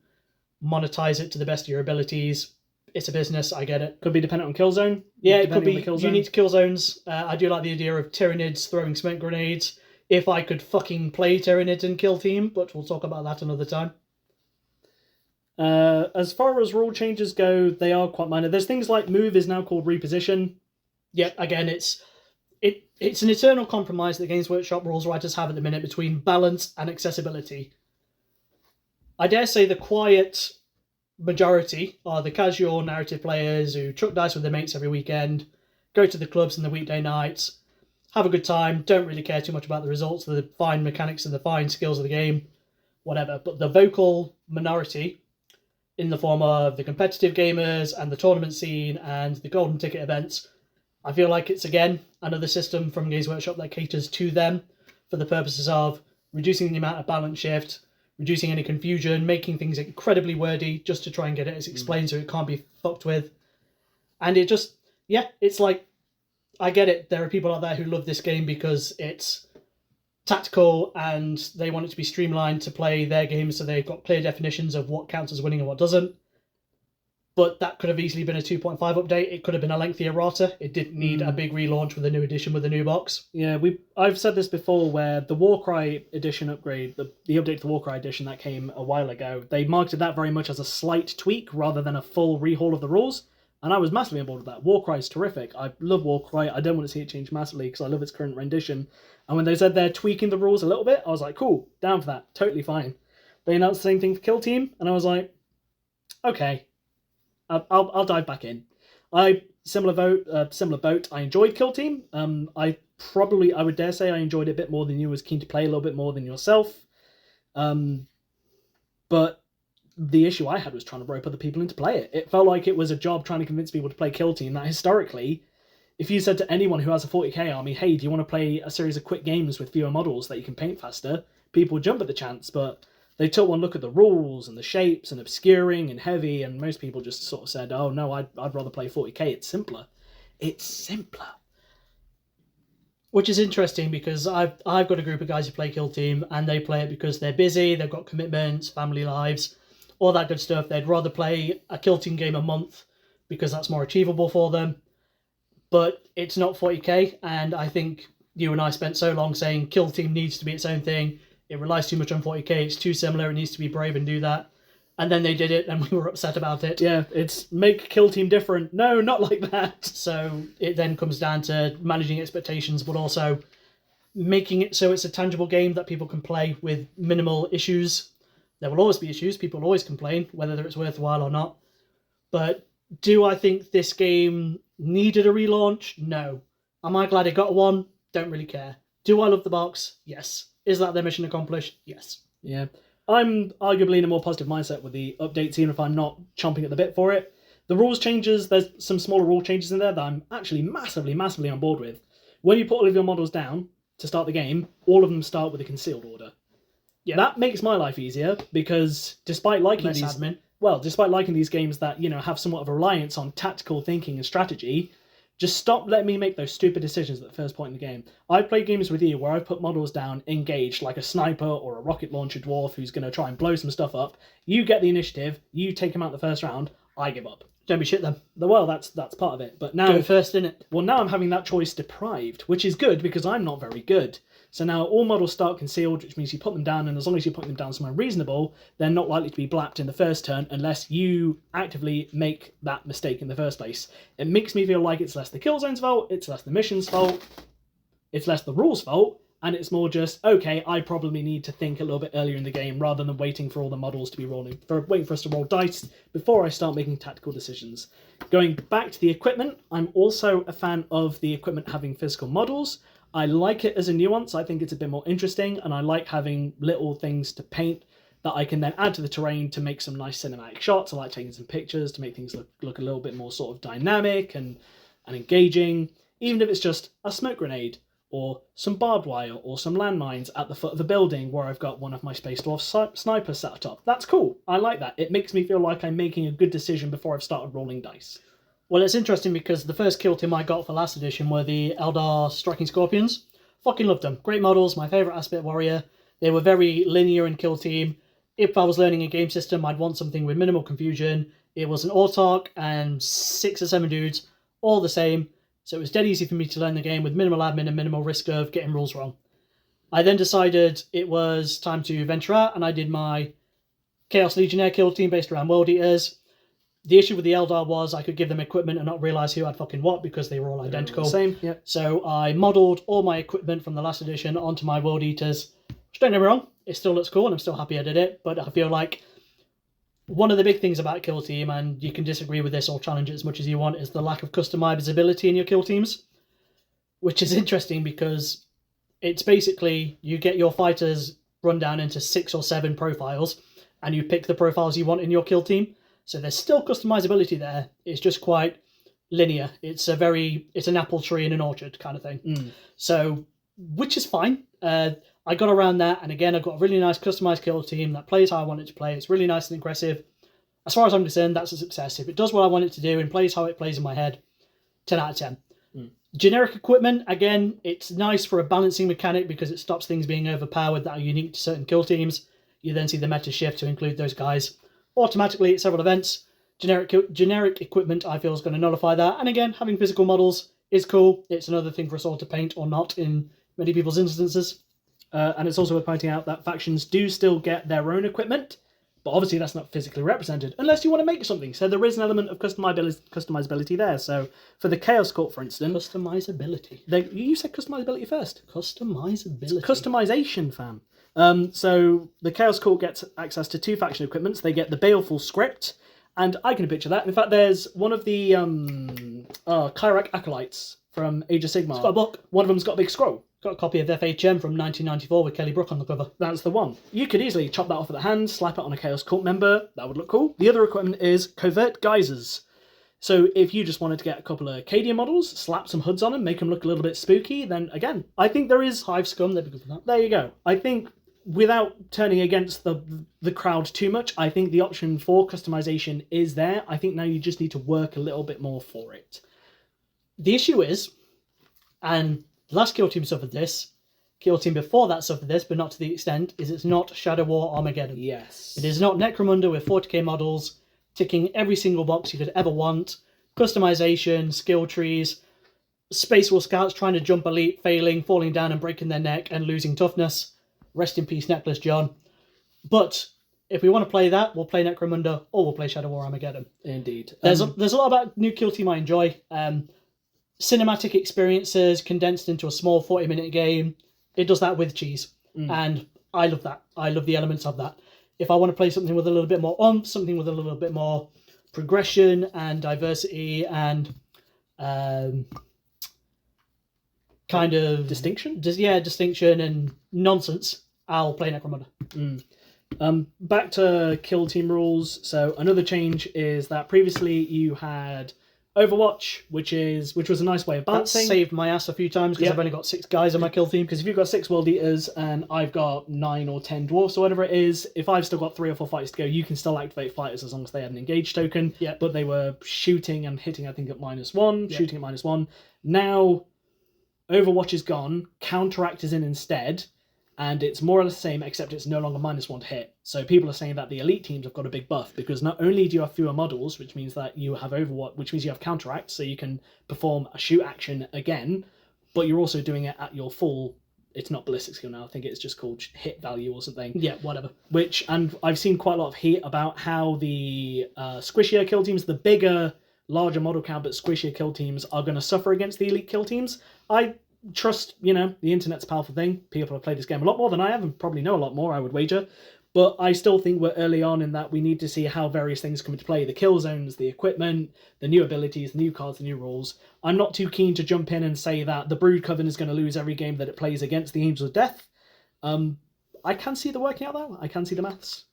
monetize it to the best of your abilities. It's a business, I get it. Could be dependent on kill zone. Yeah, it could be unique kill zones. I do like the idea of Tyranids throwing smoke grenades. If I could fucking play Tyranids in Kill Team, but we'll talk about that another time. As far as rule changes go, they are quite minor. There's things like move is now called reposition. Yeah, again, it's an eternal compromise that Games Workshop rules writers have at the minute between balance and accessibility. I dare say the quiet majority are the casual narrative players who chuck dice with their mates every weekend, go to the clubs in the weekday nights, have a good time, don't really care too much about the results, the fine mechanics and the fine skills of the game, whatever. But the vocal minority, in the form of the competitive gamers and the tournament scene and the golden ticket events, I feel like it's, again, another system from Games Workshop that caters to them for the purposes of reducing the amount of balance shift, reducing any confusion, making things incredibly wordy just to try and get it as explained so it can't be fucked with. And it just, yeah, it's like, I get it. There are people out there who love this game because it's tactical and they want it to be streamlined to play their games, so they've got clear definitions of what counts as winning and what doesn't. But that could have easily been a 2.5 update. It could have been a lengthy errata. It didn't need a big relaunch with a new edition with a new box. Yeah, I've said this before, where the Warcry edition upgrade, the update to the Warcry edition that came a while ago, they marketed that very much as a slight tweak rather than a full rehaul of the rules. And I was massively on board with that. Warcry is terrific. I love Warcry. I don't want to see it change massively because I love its current rendition. And when they said they're tweaking the rules a little bit, I was like, cool, down for that. Totally fine. They announced the same thing for Kill Team, and I was like, okay, I'll dive back in. Similar boat. I enjoyed Kill Team. I probably, I would dare say I enjoyed it a bit more than you, was keen to play a little bit more than yourself. But the issue I had was trying to rope other people in to play it. It felt like it was a job trying to convince people to play Kill Team that historically, if you said to anyone who has a 40k army, hey, do you want to play a series of quick games with fewer models that you can paint faster, people would jump at the chance, but they took one look at the rules and the shapes and obscuring and heavy, and most people just sort of said, oh no, I'd rather play 40k, it's simpler. It's simpler. Which is interesting because I've got a group of guys who play Kill Team, and they play it because they're busy, they've got commitments, family lives, all that good stuff. They'd rather play a Kill Team game a month because that's more achievable for them. But it's not 40k, and I think you and I spent so long saying Kill Team needs to be its own thing. It relies too much on 40k, it's too similar, it needs to be brave and do that. And then they did it, and we were upset about it. Yeah, it's make Kill Team different. No, not like that. So it then comes down to managing expectations, but also making it so it's a tangible game that people can play with minimal issues. There will always be issues, people always complain, whether it's worthwhile or not. But do I think this game needed a relaunch? No. Am I glad it got one? Don't really care. Do I love the box? Yes. Is that their mission accomplished? Yes. Yeah. I'm arguably in a more positive mindset with the updates, even if I'm not chomping at the bit for it. The rules changes, there's some smaller rule changes in there that I'm actually massively on board with. When you put all of your models down to start the game, all of them start with a concealed order. Yeah, that makes my life easier, because despite liking despite liking these games that, have somewhat of a reliance on tactical thinking and strategy, just stop letting me make those stupid decisions at the first point in the game. I've played games with you where I've put models down engaged, like a sniper or a rocket launcher dwarf who's going to try and blow some stuff up. You get the initiative, you take him out the first round, I give up. Don't be shit then. Well, that's part of it. But now, go first, innit? Well, now I'm having that choice deprived, which is good because I'm not very good. So now all models start concealed, which means you put them down, and as long as you put them down somewhere reasonable, they're not likely to be blapped in the first turn unless you actively make that mistake in the first place. It makes me feel like it's less the kill zone's fault, it's less the mission's fault, it's less the rules' fault, and it's more just, okay, I probably need to think a little bit earlier in the game rather than waiting for all the models to be waiting for us to roll dice before I start making tactical decisions. Going back to the equipment, I'm also a fan of the equipment having physical models. I like it as a nuance. I think it's a bit more interesting, and I like having little things to paint that I can then add to the terrain to make some nice cinematic shots. I like taking some pictures to make things look a little bit more sort of dynamic and engaging, even if it's just a smoke grenade or some barbed wire or some landmines at the foot of the building where I've got one of my Space Dwarf snipers sat atop. That's cool. I like that. It makes me feel like I'm making a good decision before I've started rolling dice. Well, it's interesting because the first Kill Team I got for last edition were the Eldar Striking Scorpions. Fucking loved them. Great models, my favourite Aspect Warrior. They were very linear in Kill Team. If I was learning a game system, I'd want something with minimal confusion. It was an Autarch and 6 or 7 dudes, all the same. So it was dead easy for me to learn the game with minimal admin and minimal risk of getting rules wrong. I then decided it was time to venture out, and I did my Chaos Legionnaire Kill Team based around World Eaters. The issue with the Eldar was I could give them equipment and not realise who had fucking what because they were all identical. Same, yeah. So I modelled all my equipment from the last edition onto my World Eaters. Which, don't get me wrong, it still looks cool and I'm still happy I did it, but I feel like one of the big things about Kill Team, and you can disagree with this or challenge it as much as you want, is the lack of customizability in your Kill Teams. Which is interesting because it's basically you get your fighters run down into 6 or 7 profiles and you pick the profiles you want in your Kill Team. So there's still customizability there. It's just quite linear. It's an apple tree in an orchard kind of thing. So, which is fine. I got around that, and again, I've got a really nice customized Kill Team that plays how I want it to play. It's really nice and aggressive. As far as I'm concerned, that's a success. If it does what I want it to do and plays how it plays in my head, 10 out of 10. Generic equipment, again, it's nice for a balancing mechanic because it stops things being overpowered that are unique to certain Kill Teams. You then see the meta shift to include those guys automatically at several events. Generic equipment, I feel, is going to nullify that. And again, having physical models is cool. It's another thing for us all to paint or not in many people's instances. And it's also worth pointing out that factions do still get their own equipment, but obviously that's not physically represented unless you want to make something. So there is an element of customizability there. So for the Chaos Court, for instance... Customizability. You said customizability first. Customizability. It's customization, fam. So the Chaos Court gets access to 2 faction equipments. They get the Baleful Script, and I can picture that. In fact, there's one of the Kyrak Acolytes from Age of Sigmar. It's got a book. One of them's got a big scroll. Got a copy of FHM from 1994 with Kelly Brook on the cover. That's the one. You could easily chop that off with a hand, slap it on a Chaos Cult member. That would look cool. The other equipment is Covert Geysers. So if you just wanted to get a couple of Cadia models, slap some hoods on them, make them look a little bit spooky, then again, I think there is... Hive Scum, they'd be good for that. There you go. I think without turning against the crowd too much, I think the option for customization is there. I think now you just need to work a little bit more for it. The issue is, and last Kill Team suffered this, Kill Team before that suffered this, but not to the extent, is it's not Shadow War Armageddon. Yes. It is not Necromunda with 40k models, ticking every single box you could ever want, customization, skill trees, Space War Scouts trying to jump elite, failing, falling down and breaking their neck and losing toughness. Rest in peace, Necklace John. But if we want to play that, we'll play Necromunda or we'll play Shadow War Armageddon. Indeed. There's a lot about new Kill Team I enjoy. Cinematic experiences condensed into a small 40-minute game. It does that with cheese. And I love that. I love the elements of that. If I want to play something with a little bit more oomph, something with a little bit more progression and diversity and kind of... Distinction? Distinction and nonsense, I'll play Necromunda. Back to Kill Team rules. So another change is that previously you had Overwatch, which was a nice way of That balancing. saved my ass a few times because Yep. I've only got 6 guys on my kill team. Because if you've got 6 World Eaters and I've got 9 or 10 Dwarfs or whatever it is, if I've still got 3 or 4 fighters to go, you can still activate fighters as long as they had an engage token. Yep. But they were shooting and hitting, I think, at -1, Yep. shooting at -1. Now, Overwatch is gone, Counteract is in instead, and it's more or less the same, except it's no longer -1 to hit. So people are saying that the elite teams have got a big buff, because not only do you have fewer models, which means that you have Overwatch, which means you have Counteract, so you can perform a shoot action again, but you're also doing it at your full, it's not ballistic skill now, I think it's just called hit value or something. Yeah, whatever. Which, and I've seen quite a lot of heat about how the squishier kill teams, the bigger, larger model count but squishier kill teams are going to suffer against the elite kill teams. I trust, the internet's a powerful thing. People have played this game a lot more than I have and probably know a lot more, I would wager. But I still think we're early on in that we need to see how various things come into play. The kill zones, the equipment, the new abilities, the new cards, the new rules. I'm not too keen to jump in and say that the Brood Coven is going to lose every game that it plays against the Angels of Death. I can see the working out though. I can see the maths.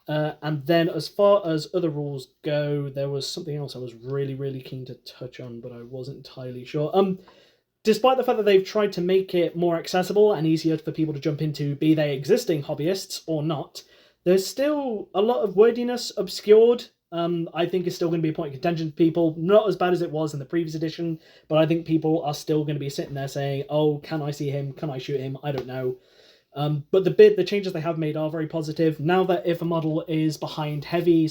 And then as far as other rules go, there was something else I was really, really keen to touch on, but I wasn't entirely sure. Despite the fact that they've tried to make it more accessible and easier for people to jump into, be they existing hobbyists or not, there's still a lot of wordiness obscured. I think it's still going to be a point of contention for people. Not as bad as it was in the previous edition, but I think people are still going to be sitting there saying, oh, can I see him? Can I shoot him? I don't know. But the changes they have made are very positive. Now that if a model is behind heavy,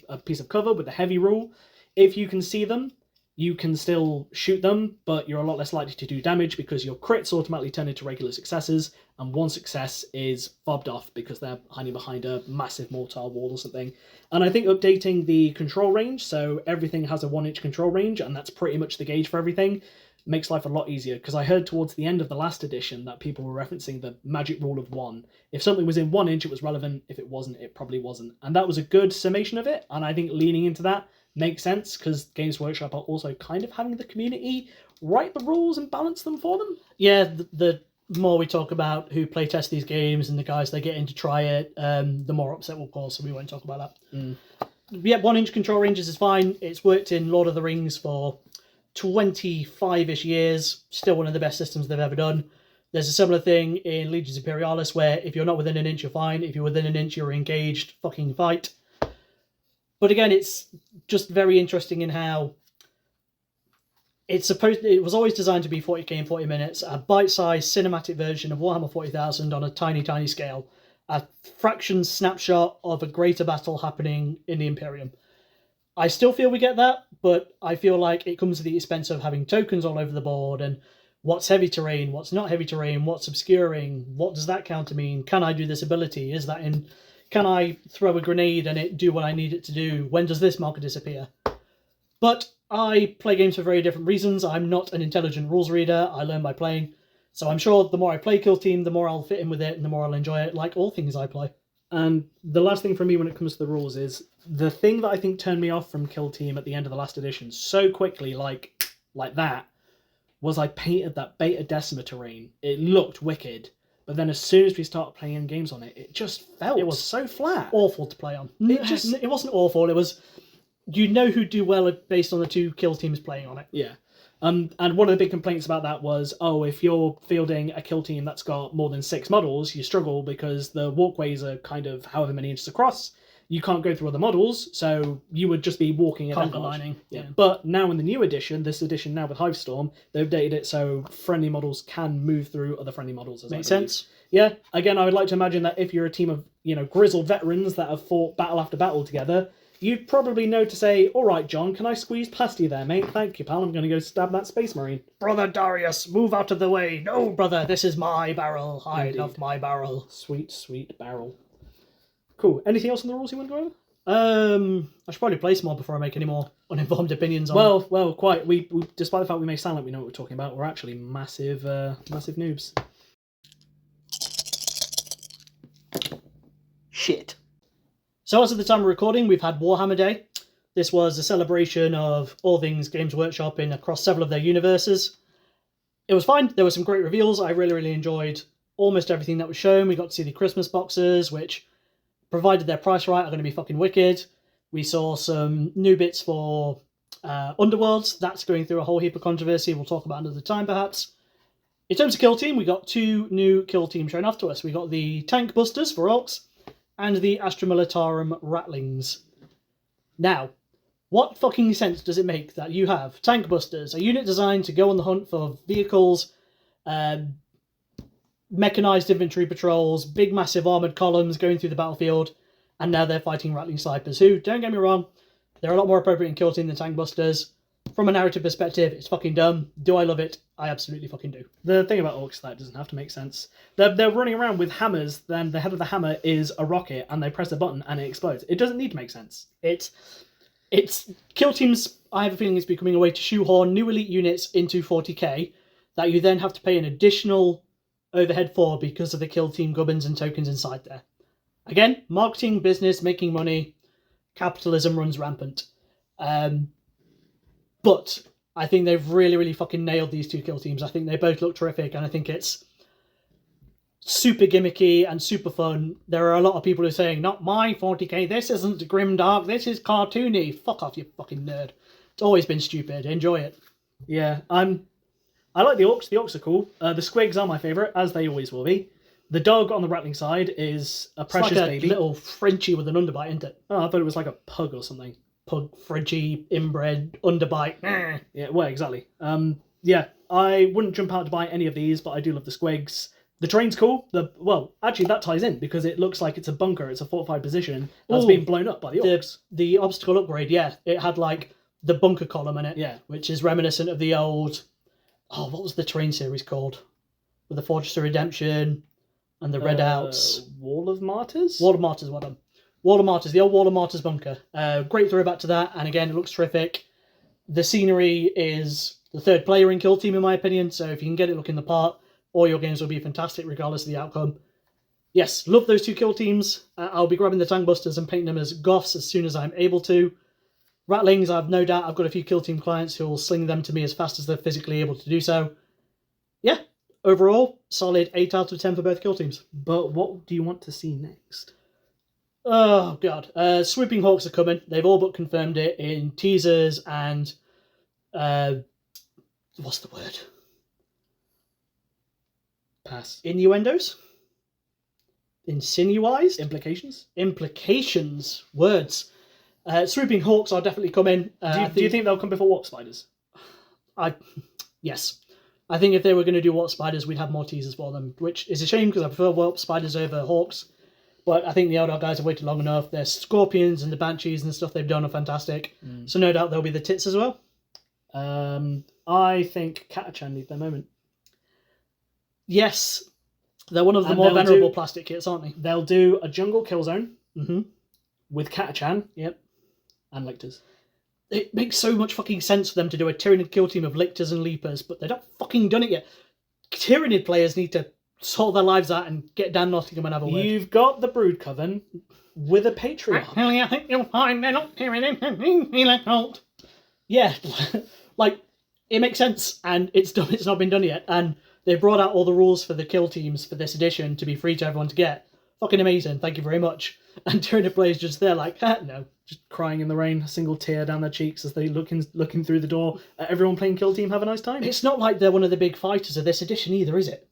a piece of cover with the heavy rule, if you can see them, you can still shoot them, but you're a lot less likely to do damage because your crits automatically turn into regular successes, and one success is fobbed off because they're hiding behind a massive mortar wall or something. And I think updating the control range, so everything has a 1-inch control range, and that's pretty much the gauge for everything, makes life a lot easier, because I heard towards the end of the last edition that people were referencing the magic rule of 1. If something was in 1 inch, it was relevant. If it wasn't, it probably wasn't. And that was a good summation of it, and I think leaning into that makes sense, because Games Workshop are also kind of having the community write the rules and balance them for them. Yeah, the more we talk about who playtest these games and the guys they get in to try it, the more upset we'll cause, so we won't talk about that. Yeah, 1-inch control ranges is fine. It's worked in Lord of the Rings for 25-ish years. Still one of the best systems they've ever done. There's a similar thing in Legions Imperialis where if you're not within an inch, you're fine. If you're within an inch, you're engaged. Fucking fight. But again, it's just very interesting in how it was always designed to be 40k in 40 minutes, a bite-sized cinematic version of Warhammer 40,000 on a tiny, tiny scale, a fraction snapshot of a greater battle happening in the Imperium. I still feel we get that, but I feel like it comes at the expense of having tokens all over the board and what's heavy terrain, what's not heavy terrain, what's obscuring, what does that counter mean, can I do this ability, is that in... Can I throw a grenade and it do what I need it to do? When does this marker disappear? But I play games for very different reasons. I'm not an intelligent rules reader. I learn by playing. So I'm sure the more I play Kill Team, the more I'll fit in with it and the more I'll enjoy it, like all things I play. And the last thing for me when it comes to the rules is the thing that I think turned me off from Kill Team at the end of the last edition so quickly, like like that was I painted that Beta Decima terrain. It looked wicked, but then as soon as we started playing games on it, it just felt so flat. Awful to play on. It It wasn't awful. It was, you know who'd do well based on the 2 kill teams playing on it. Yeah. And one of the big complaints about that was, if you're fielding a kill team that's got more than 6 models, you struggle because the walkways are kind of however many inches across. You can't go through other models, so you would just be walking a Conga lining. Yeah. But now in the new edition, this edition now with Hivestorm, they've updated it so friendly models can move through other friendly models. Makes sense. Yeah. Again, I would like to imagine that if you're a team of, grizzled veterans that have fought battle after battle together, you'd probably know to say, all right, John, can I squeeze past you there, mate? Thank you, pal. I'm going to go stab that Space Marine. Brother Darius, move out of the way. No, brother, this is my barrel. I love my barrel. Sweet, sweet barrel. Cool. Anything else on the rules you want to go over? I should probably play some more before I make any more uninformed opinions on Well, quite. We despite the fact we may sound like we know what we're talking about, we're actually massive noobs. Shit. So as of the time of recording, we've had Warhammer Day. This was a celebration of all things Games Workshop across several of their universes. It was fine. There were some great reveals. I really, really enjoyed almost everything that was shown. We got to see the Christmas boxes, which, provided their price right, are going to be fucking wicked. We saw some new bits for Underworlds. That's going through a whole heap of controversy. We'll talk about another time, perhaps. In terms of Kill Team, we got 2 new Kill Teams shown off to us. We got the Tank Busters for Orcs and the Astra Militarum Ratlings. Now, what fucking sense does it make that you have Tank Busters, a unit designed to go on the hunt for vehicles, mechanized infantry patrols, big massive armoured columns going through the battlefield, and now they're fighting Ratling Snipers, who, don't get me wrong, they're a lot more appropriate in Kill Team than Tank Busters. From a narrative perspective, it's fucking dumb. Do I love it? I absolutely fucking do. The thing about orcs, that doesn't have to make sense. They're running around with hammers, then the head of the hammer is a rocket, and they press a button and it explodes. It doesn't need to make sense. It's Kill Teams, I have a feeling, it's becoming a way to shoehorn new elite units into 40k that you then have to pay an additional overhead for because of the Kill Team gubbins and tokens inside there. Again, marketing, business, making money, capitalism runs rampant. But I think they've really, really fucking nailed these 2 Kill Teams. I think they both look terrific, and I think it's super gimmicky and super fun. There are a lot of people who are saying, not my 40k, this isn't grimdark, this is cartoony. Fuck off, you fucking nerd. It's always been stupid. Enjoy it. Yeah, I like the orcs. The orcs are cool. The squigs are my favourite, as they always will be. The dog on the Rattling side is a precious it's like baby. A little Frenchie with an underbite, isn't it? Oh, I thought it was like a pug or something. Pug, Frenchie, inbred, underbite. Yeah, well, exactly. Yeah, I wouldn't jump out to buy any of these, but I do love the squigs. The terrain's cool. Actually, that ties in because it looks like it's a bunker. It's a fortified position that's been blown up by the orcs. The obstacle upgrade, yeah. It had like the bunker column in it, yeah, which is reminiscent of the old... Oh, what was the terrain series called? With the Fortress of Redemption and the Redouts. Wall of Martyrs? Wall of Martyrs, well done. Wall of Martyrs, the old Wall of Martyrs bunker. Great throwback to that, and again, it looks terrific. The scenery is the 3rd player in Kill Team, in my opinion, so if you can get it looking the part, all your games will be fantastic, regardless of the outcome. Yes, love those 2 Kill Teams. I'll be grabbing the Tank Busters and painting them as goths as soon as I'm able to. Rattlings, I've no doubt I've got a few Kill Team clients who will sling them to me as fast as they're physically able to do so. Yeah, overall, solid 8 out of 10 for both Kill Teams. But what do you want to see next? Oh, God. Swooping Hawks are coming. They've all but confirmed it in teasers and... what's the word? Pass. Innuendos? Insinuized? Implications? Words. Swooping Hawks are definitely coming. Do you think they'll come before Warp Spiders? Yes. I think if they were going to do Warp Spiders, we'd have more teasers for them, which is a shame because I prefer Warp Spiders over Hawks. But I think the Eldar guys have waited long enough. Their Scorpions and the Banshees and stuff they've done are fantastic. So no doubt there'll be the tits as well. I think Catachan need their moment. Yes. They're one of the more venerable plastic kits, aren't they? They'll do a jungle kill zone with Catachan. Yep. And Lictors. It makes so much fucking sense for them to do a Tyranid kill team of Lictors and Leapers, but they've not fucking done it yet. Tyranid players need to sort their lives out and get down Nottingham and have a word. You've got the Brood Coven with a Patriarch. Actually, I think you'll find they're not Tyranid. Yeah, like, it makes sense, and it's not been done yet, and they brought out all the rules for the kill teams for this edition to be free to everyone to get. Fucking amazing, thank you very much. And Tyranid players just there like, no. Just crying in the rain, a single tear down their cheeks as they looking through the door at everyone playing Kill Team. Have a nice time. It's not like they're one of the big fighters of this edition either, is it?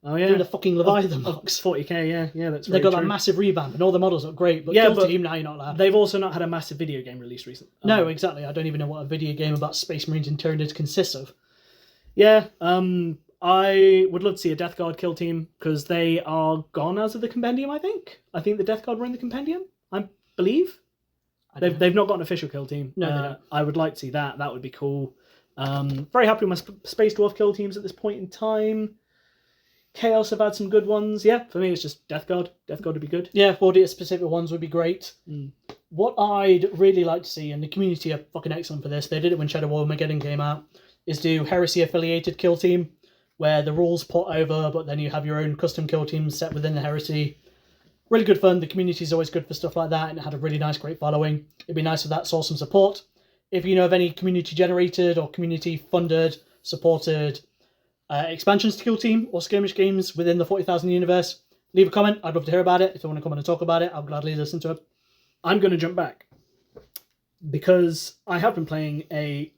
Oh yeah, they're in the fucking Leviathan box. 40k, yeah, that's. They got true. that massive revamp, and all the models look great. But Yeah, Kill but Team now you're not allowed. They've also not had a massive video game release recently. No, exactly. I don't even know what a video game about Space Marines and Tyranids consists of. Yeah, I would love to see a Death Guard Kill Team because they are gone as of the compendium. I think the Death Guard were in the compendium. I believe. They've not got an official Kill Team. No, they don't. I would like to see that. That would be cool. Very happy with my Space Dwarf Kill Teams at this point in time. Chaos have had some good ones. Yeah, for me it's just Death Guard. Death Guard would be good. Yeah, 40 specific ones would be great. What I'd really like to see, and the community are fucking excellent for this, they did it when Shadow War Armageddon came out, is do Heresy affiliated Kill Team, where the rules port over, but then you have your own custom kill teams set within the Heresy. Really good fun. The community is always good for stuff like that, and it had a really nice, great following. It'd be nice if that saw some support. If you know of any community-generated or community-funded, supported expansions to Kill Team or skirmish games within the 40,000 universe, leave a comment. I'd love to hear about it. If you want to come on and talk about it, I'll gladly listen to it. I'm going to jump back because I have been playing a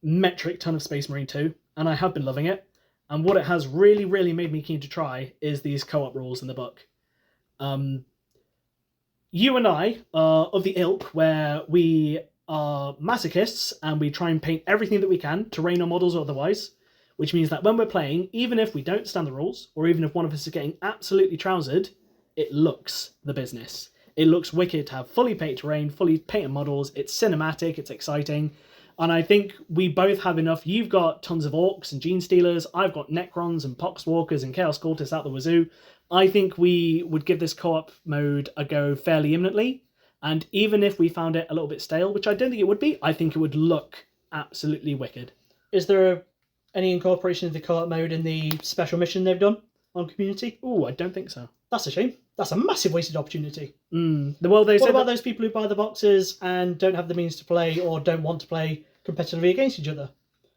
metric ton of Space Marine 2, and I have been loving it. And what it has really, really made me keen to try is these co-op rules in the book. You and I are of the ilk where we are masochists and we try and paint everything that we can, terrain or models or otherwise, which means that when we're playing, even if we don't understand the rules, or even if one of us is getting absolutely trousered, it looks the business. It looks wicked to have fully painted terrain, fully painted models, it's cinematic, it's exciting, and I think we both have enough. You've got tons of Orcs and Gene Stealers, I've got Necrons and Poxwalkers and Chaos Cultists out the wazoo. I think we would give this co-op mode a go fairly imminently, and even if we found it a little bit stale, which I don't think it would be, I think it would look absolutely wicked. Is there any incorporation of the co-op mode in the special mission they've done on Community? Ooh, I don't think so. That's a shame. That's a massive wasted opportunity. Well, what about those people who buy the boxes and don't have the means to play or don't want to play competitively against each other?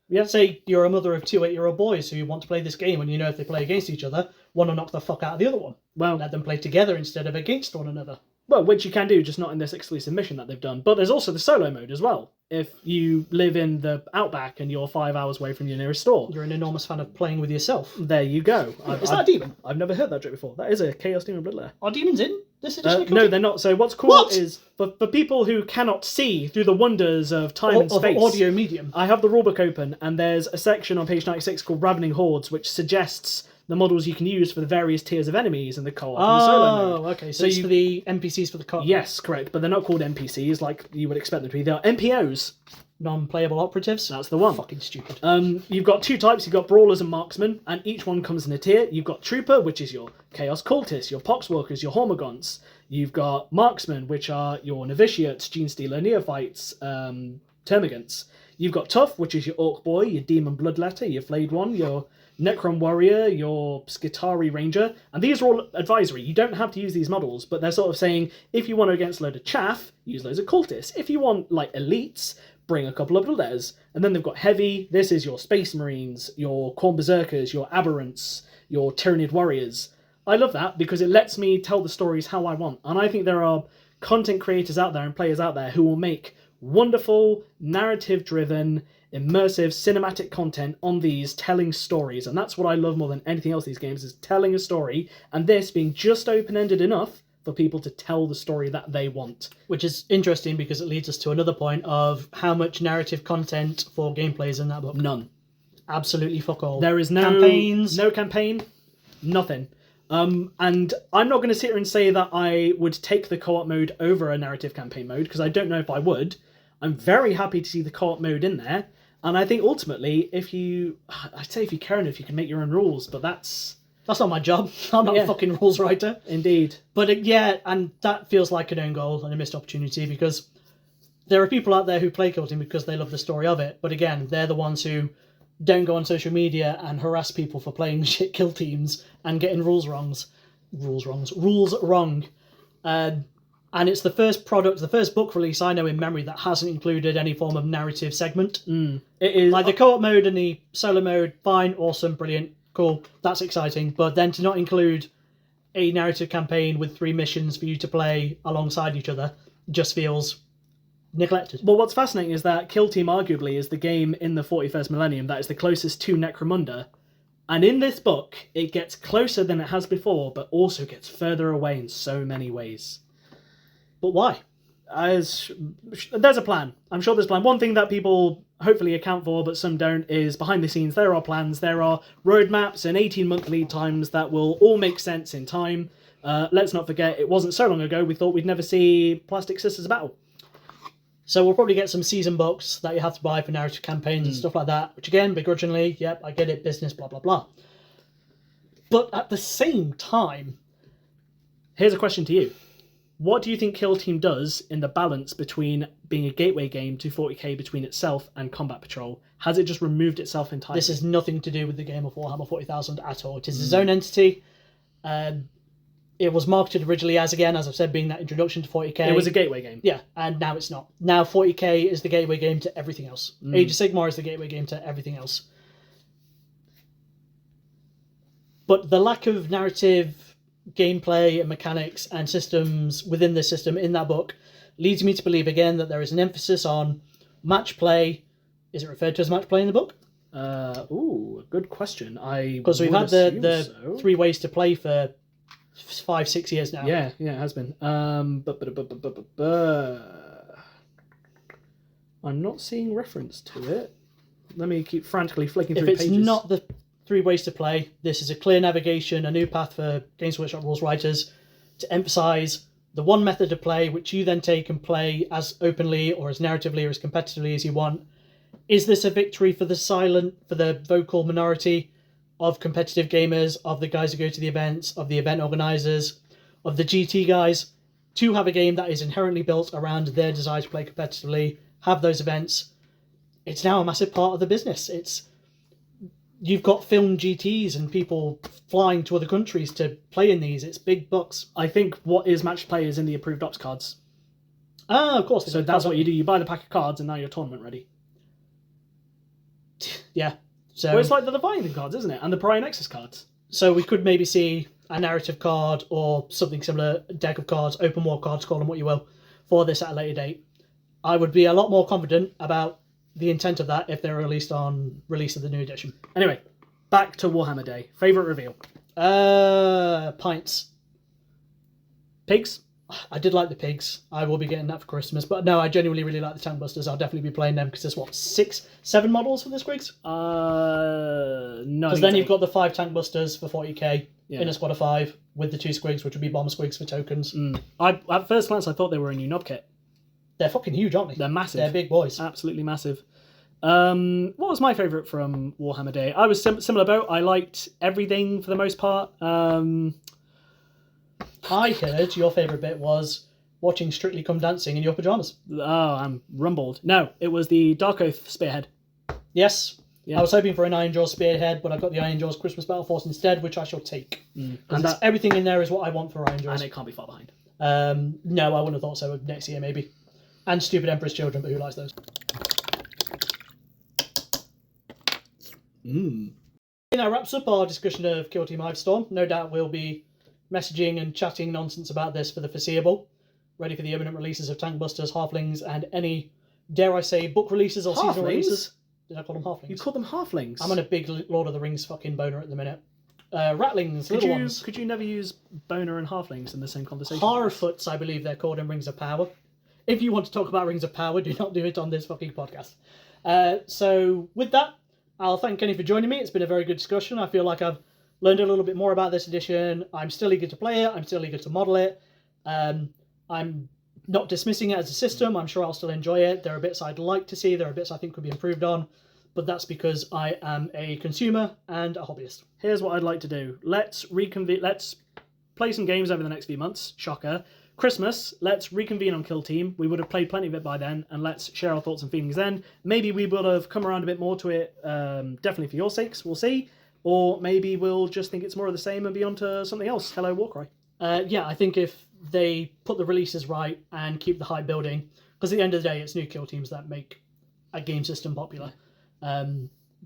Yeah. Say you're a mother of two 8-year-old boys who want to play this game, and you know if they play against each other, one will knock the fuck out of the other one. Well, let them play together instead of against one another. Well, which you can do, just not in this exclusive mission that they've done. But there's also the solo mode as well. If you live in the outback and you're 5 hours away from your nearest store. You're an enormous fan of playing with yourself. There you go. Is that a demon? I've never heard that joke before. That is a Chaos Demon Bloodlair. Are demons in this edition? No, they're not. So what's cool is, for people who cannot see through the wonders of time and space... Of audio medium. I have the rulebook open, and there's a section on page 96 called Ravening Hordes, which suggests the models you can use for the various tiers of enemies in the co-op and the solo mode. Okay. So it's for the NPCs for the co-op. Yes, correct. But they're not called NPCs like you would expect them to be. They're NPOs. Non-playable operatives. That's the one. Fucking stupid. You've got two types. You've got Brawlers and Marksmen, and each one comes in a tier. You've got Trooper, which is your Chaos Cultists, your Poxwalkers, your Hormagaunts. You've got Marksmen, which are your Novitiates, Gene Stealer, Neophytes, Termagants. You've got Tough, which is your Orc Boy, your Demon Bloodletter, your Flayed One, your Necron Warrior, your Skitari Ranger, and these are all advisory. You don't have to use these models, but they're sort of saying, if you want to against a load of chaff, use loads of cultists. If you want, like, elites, bring a couple of Bloodletters. And then they've got Heavy, this is your Space Marines, your Khorne Berserkers, your Aberrants, your Tyranid Warriors. I love that because it lets me tell the stories how I want, and I think there are content creators out there and players out there who will make wonderful, narrative-driven, immersive, cinematic content on these, telling stories, and that's what I love more than anything else these games, is telling a story, and this being just open-ended enough for people to tell the story that they want. Which is interesting because it leads us to another point of how much narrative content for gameplay is in that book. None. Absolutely fuck all. There is no campaigns. No campaign, nothing. And I'm not going to sit here and say that I would take the co-op mode over a narrative campaign mode, because I don't know if I would. I'm very happy to see the co-op mode in there, and I think ultimately, I'd say if you care enough, you can make your own rules, but that's not my job. I'm not a fucking rules writer. Indeed. But and that feels like an own goal and a missed opportunity, because there are people out there who play Kill Team because they love the story of it, but again, they're the ones who don't go on social media and harass people for playing shit kill teams and getting rules wrong. And And it's the first product, the first book release I know in memory that hasn't included any form of narrative segment. It is Like the co-op mode and the solo mode, fine, awesome, brilliant, cool, that's exciting. But then to not include a narrative campaign with 3 missions for you to play alongside each other just feels neglected. Well, what's fascinating is that Kill Team arguably is the game in the 41st millennium that is the closest to Necromunda. And in this book, it gets closer than it has before, but also gets further away in so many ways. But why? There's a plan. I'm sure there's a plan. One thing that people hopefully account for, but some don't, is behind the scenes there are plans, there are roadmaps and 18-month lead times that will all make sense in time. Let's not forget, it wasn't so long ago we thought we'd never see Plastic Sisters Battle. So we'll probably get some season books that you have to buy for narrative campaigns and stuff like that, which again, begrudgingly, yep, I get it, business, blah, blah, blah. But at the same time... Here's a question to you. What do you think Kill Team does in the balance between being a gateway game to 40k between itself and Combat Patrol? Has it just removed itself entirely? This is nothing to do with the game of Warhammer 40,000 at all. It is its own entity. It was marketed originally as, again, as I've said, being that introduction to 40k. It was a gateway game. Yeah, and now it's not. Now 40k is the gateway game to everything else. Age of Sigmar is the gateway game to everything else. But the lack of narrative gameplay and mechanics and systems within this system in that book leads me to believe again that there is an emphasis on match play. Is it referred to as match play in the book? Good question. Because we've had the 3 ways to play for 5-6 years now. Yeah, it has been. I'm not seeing reference to it. Let me keep frantically flicking through pages. If it's not the 3 ways to play, this is a clear navigation, a new path for Games Workshop rules writers to emphasise the one method of play, which you then take and play as openly or as narratively or as competitively as you want. Is this a victory for the vocal minority of competitive gamers, of the guys who go to the events, of the event organisers, of the GT guys, to have a game that is inherently built around their desire to play competitively, have those events? It's now a massive part of the business. You've got filmed GTs and people flying to other countries to play in these. It's big bucks. I think what is match play is in the approved ops cards. Ah, of course. So that's what you do. You buy the pack of cards and now you're tournament ready. Yeah. So well, it's like the Leviathan cards, isn't it? And the Pariah Nexus cards. So we could maybe see a narrative card or something similar, a deck of cards, open war cards, call them what you will, for this at a later date. I would be a lot more confident about the intent of that if they're released on release of the new edition. Anyway, back to Warhammer Day. Favourite reveal? Pints. Pigs? I did like the pigs. I will be getting that for Christmas. But no, I genuinely really like the Tank Busters. I'll definitely be playing them because there's, 6-7 models for the Squigs? No. Because then you've got the 5 Tank Busters for 40k in a squad of 5 with the 2 Squigs, which would be Bomber Squigs for tokens. At first glance, I thought they were a new knob kit. They're fucking huge, aren't they? They're massive. They're big boys. Absolutely massive. What was my favourite from Warhammer Day? I was similar boat. I liked everything for the most part. I heard your favourite bit was watching Strictly Come Dancing in your pyjamas. Oh, I'm rumbled. No, it was the Dark Oath Spearhead. Yes. Yeah. I was hoping for an Iron Jaws Spearhead, but I got the Iron Jaws Christmas Battle Force instead, which I shall take. And everything in there is what I want for Iron Jaws. And it can't be far behind. No, I wouldn't have thought so. Next year, maybe. And Stupid Emperor's Children, but who likes those? That wraps up our discussion of Kill Team Hivestorm. No doubt we'll be messaging and chatting nonsense about this for the foreseeable. Ready for the imminent releases of Tank Busters, Halflings, and any, dare I say, book releases or seasonal releases. Did I call them Halflings? You call them Halflings? I'm on a big Lord of the Rings fucking boner at the minute. Ratlings, little ones. Could you never use boner and Halflings in the same conversation? Harfoots, I believe they're called in Rings of Power. If you want to talk about Rings of Power, do not do it on this fucking podcast. So, with that, I'll thank Kenny for joining me. It's been a very good discussion. I feel like I've learned a little bit more about this edition. I'm still eager to play it. I'm still eager to model it. I'm not dismissing it as a system. I'm sure I'll still enjoy it. There are bits I'd like to see. There are bits I think could be improved on. But that's because I am a consumer and a hobbyist. Here's what I'd like to do. Let's reconvene. Let's play some games over the next few months. Shocker. Christmas, let's reconvene on Kill Team. We would have played plenty of it by then, and let's share our thoughts and feelings then. Maybe we will have come around a bit more to it, definitely for your sakes, we'll see. Or maybe we'll just think it's more of the same and be on to something else. Hello, Warcry. Yeah, I think if they put the releases right and keep the hype building. Because at the end of the day, it's new kill teams that make a game system popular.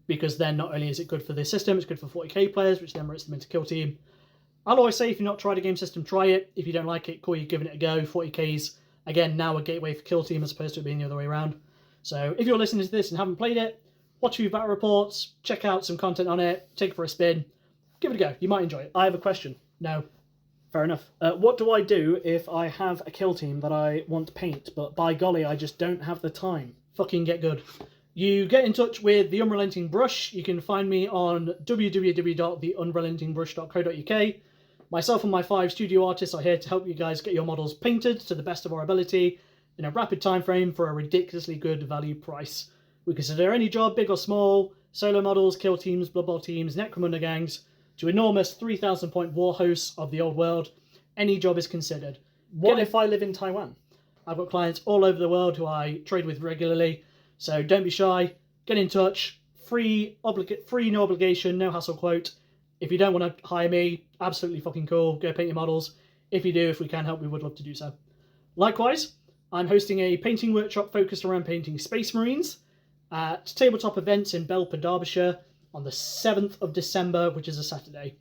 Because then not only is it good for the system, it's good for 40k players, which then routes them into kill team. I'll always say, if you've not tried a game system, try it. If you don't like it, cool, you're giving it a go. 40k's, again, now a gateway for kill team as opposed to it being the other way around. So if you're listening to this and haven't played it, watch a few battle reports, check out some content on it, take it for a spin, give it a go. You might enjoy it. I have a question. No. Fair enough. What do I do if I have a kill team that I want to paint, but by golly, I just don't have the time? Fucking get good. You get in touch with The Unrelenting Brush. You can find me on www.theunrelentingbrush.co.uk. Myself and my 5 studio artists are here to help you guys get your models painted to the best of our ability in a rapid time frame for a ridiculously good value price. We consider any job, big or small, solo models, kill teams, Blood Bowl teams, Necromunda gangs, to enormous 3,000 point war hosts of the old world. Any job is considered. What if I live in Taiwan? I've got clients all over the world who I trade with regularly, so don't be shy. Get in touch. Free, no obligation, no hassle quote. If you don't want to hire me, absolutely fucking cool. Go paint your models. If you do, if we can help, we would love to do so. Likewise, I'm hosting a painting workshop focused around painting Space Marines at tabletop events in Belper, Derbyshire on the 7th of December, which is a Saturday.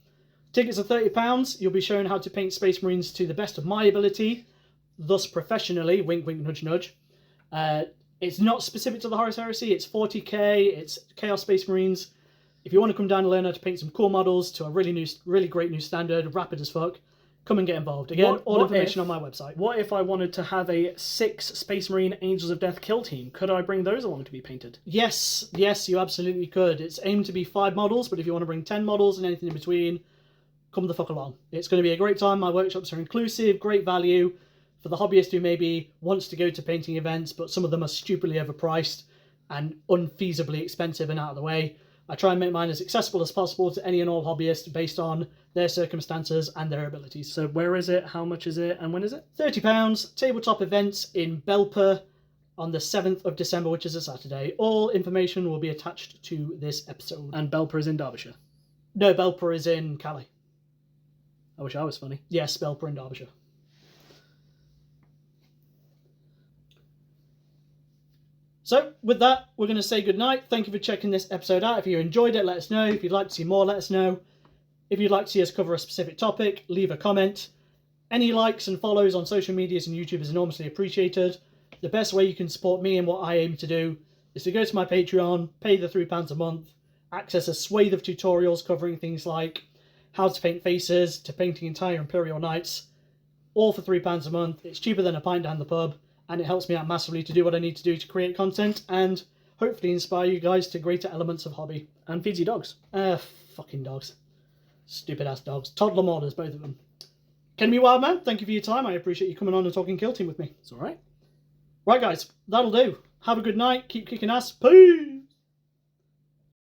Tickets are £30. You'll be shown how to paint Space Marines to the best of my ability, thus professionally, wink, wink, nudge, nudge. It's not specific to the Horus Heresy, it's 40k, it's Chaos Space Marines. If you want to come down and learn how to paint some cool models to a really great new standard, rapid as fuck, come and get involved. Again, all information on my website. What if I wanted to have a 6 Space Marine Angels of Death kill team? Could I bring those along to be painted? Yes, you absolutely could. It's aimed to be 5 models, but if you want to bring 10 models and anything in between, come the fuck along. It's going to be a great time. My workshops are inclusive, great value for the hobbyist who maybe wants to go to painting events, but some of them are stupidly overpriced and unfeasibly expensive and out of the way. I try and make mine as accessible as possible to any and all hobbyists based on their circumstances and their abilities. So where is it, how much is it, and when is it? £30, tabletop events in Belper on the 7th of December, which is a Saturday. All information will be attached to this episode. And Belper is in Derbyshire? No, Belper is in Calais. I wish I was funny. Yes, Belper in Derbyshire. So, with that, we're going to say goodnight. Thank you for checking this episode out. If you enjoyed it, let us know. If you'd like to see more, let us know. If you'd like to see us cover a specific topic, leave a comment. Any likes and follows on social medias and YouTube is enormously appreciated. The best way you can support me and what I aim to do is to go to my Patreon, pay the £3 a month, access a swathe of tutorials covering things like how to paint faces to painting entire Imperial Knights, all for £3 a month. It's cheaper than a pint down the pub, and it helps me out massively to do what I need to do to create content and hopefully inspire you guys to greater elements of hobby. And feeds you dogs. Fucking dogs. Stupid ass dogs. Toddler modders, both of them. Kenny Wildman, thank you for your time. I appreciate you coming on and talking Kill Team with me. It's alright. Right guys, that'll do. Have a good night. Keep kicking ass. Peace!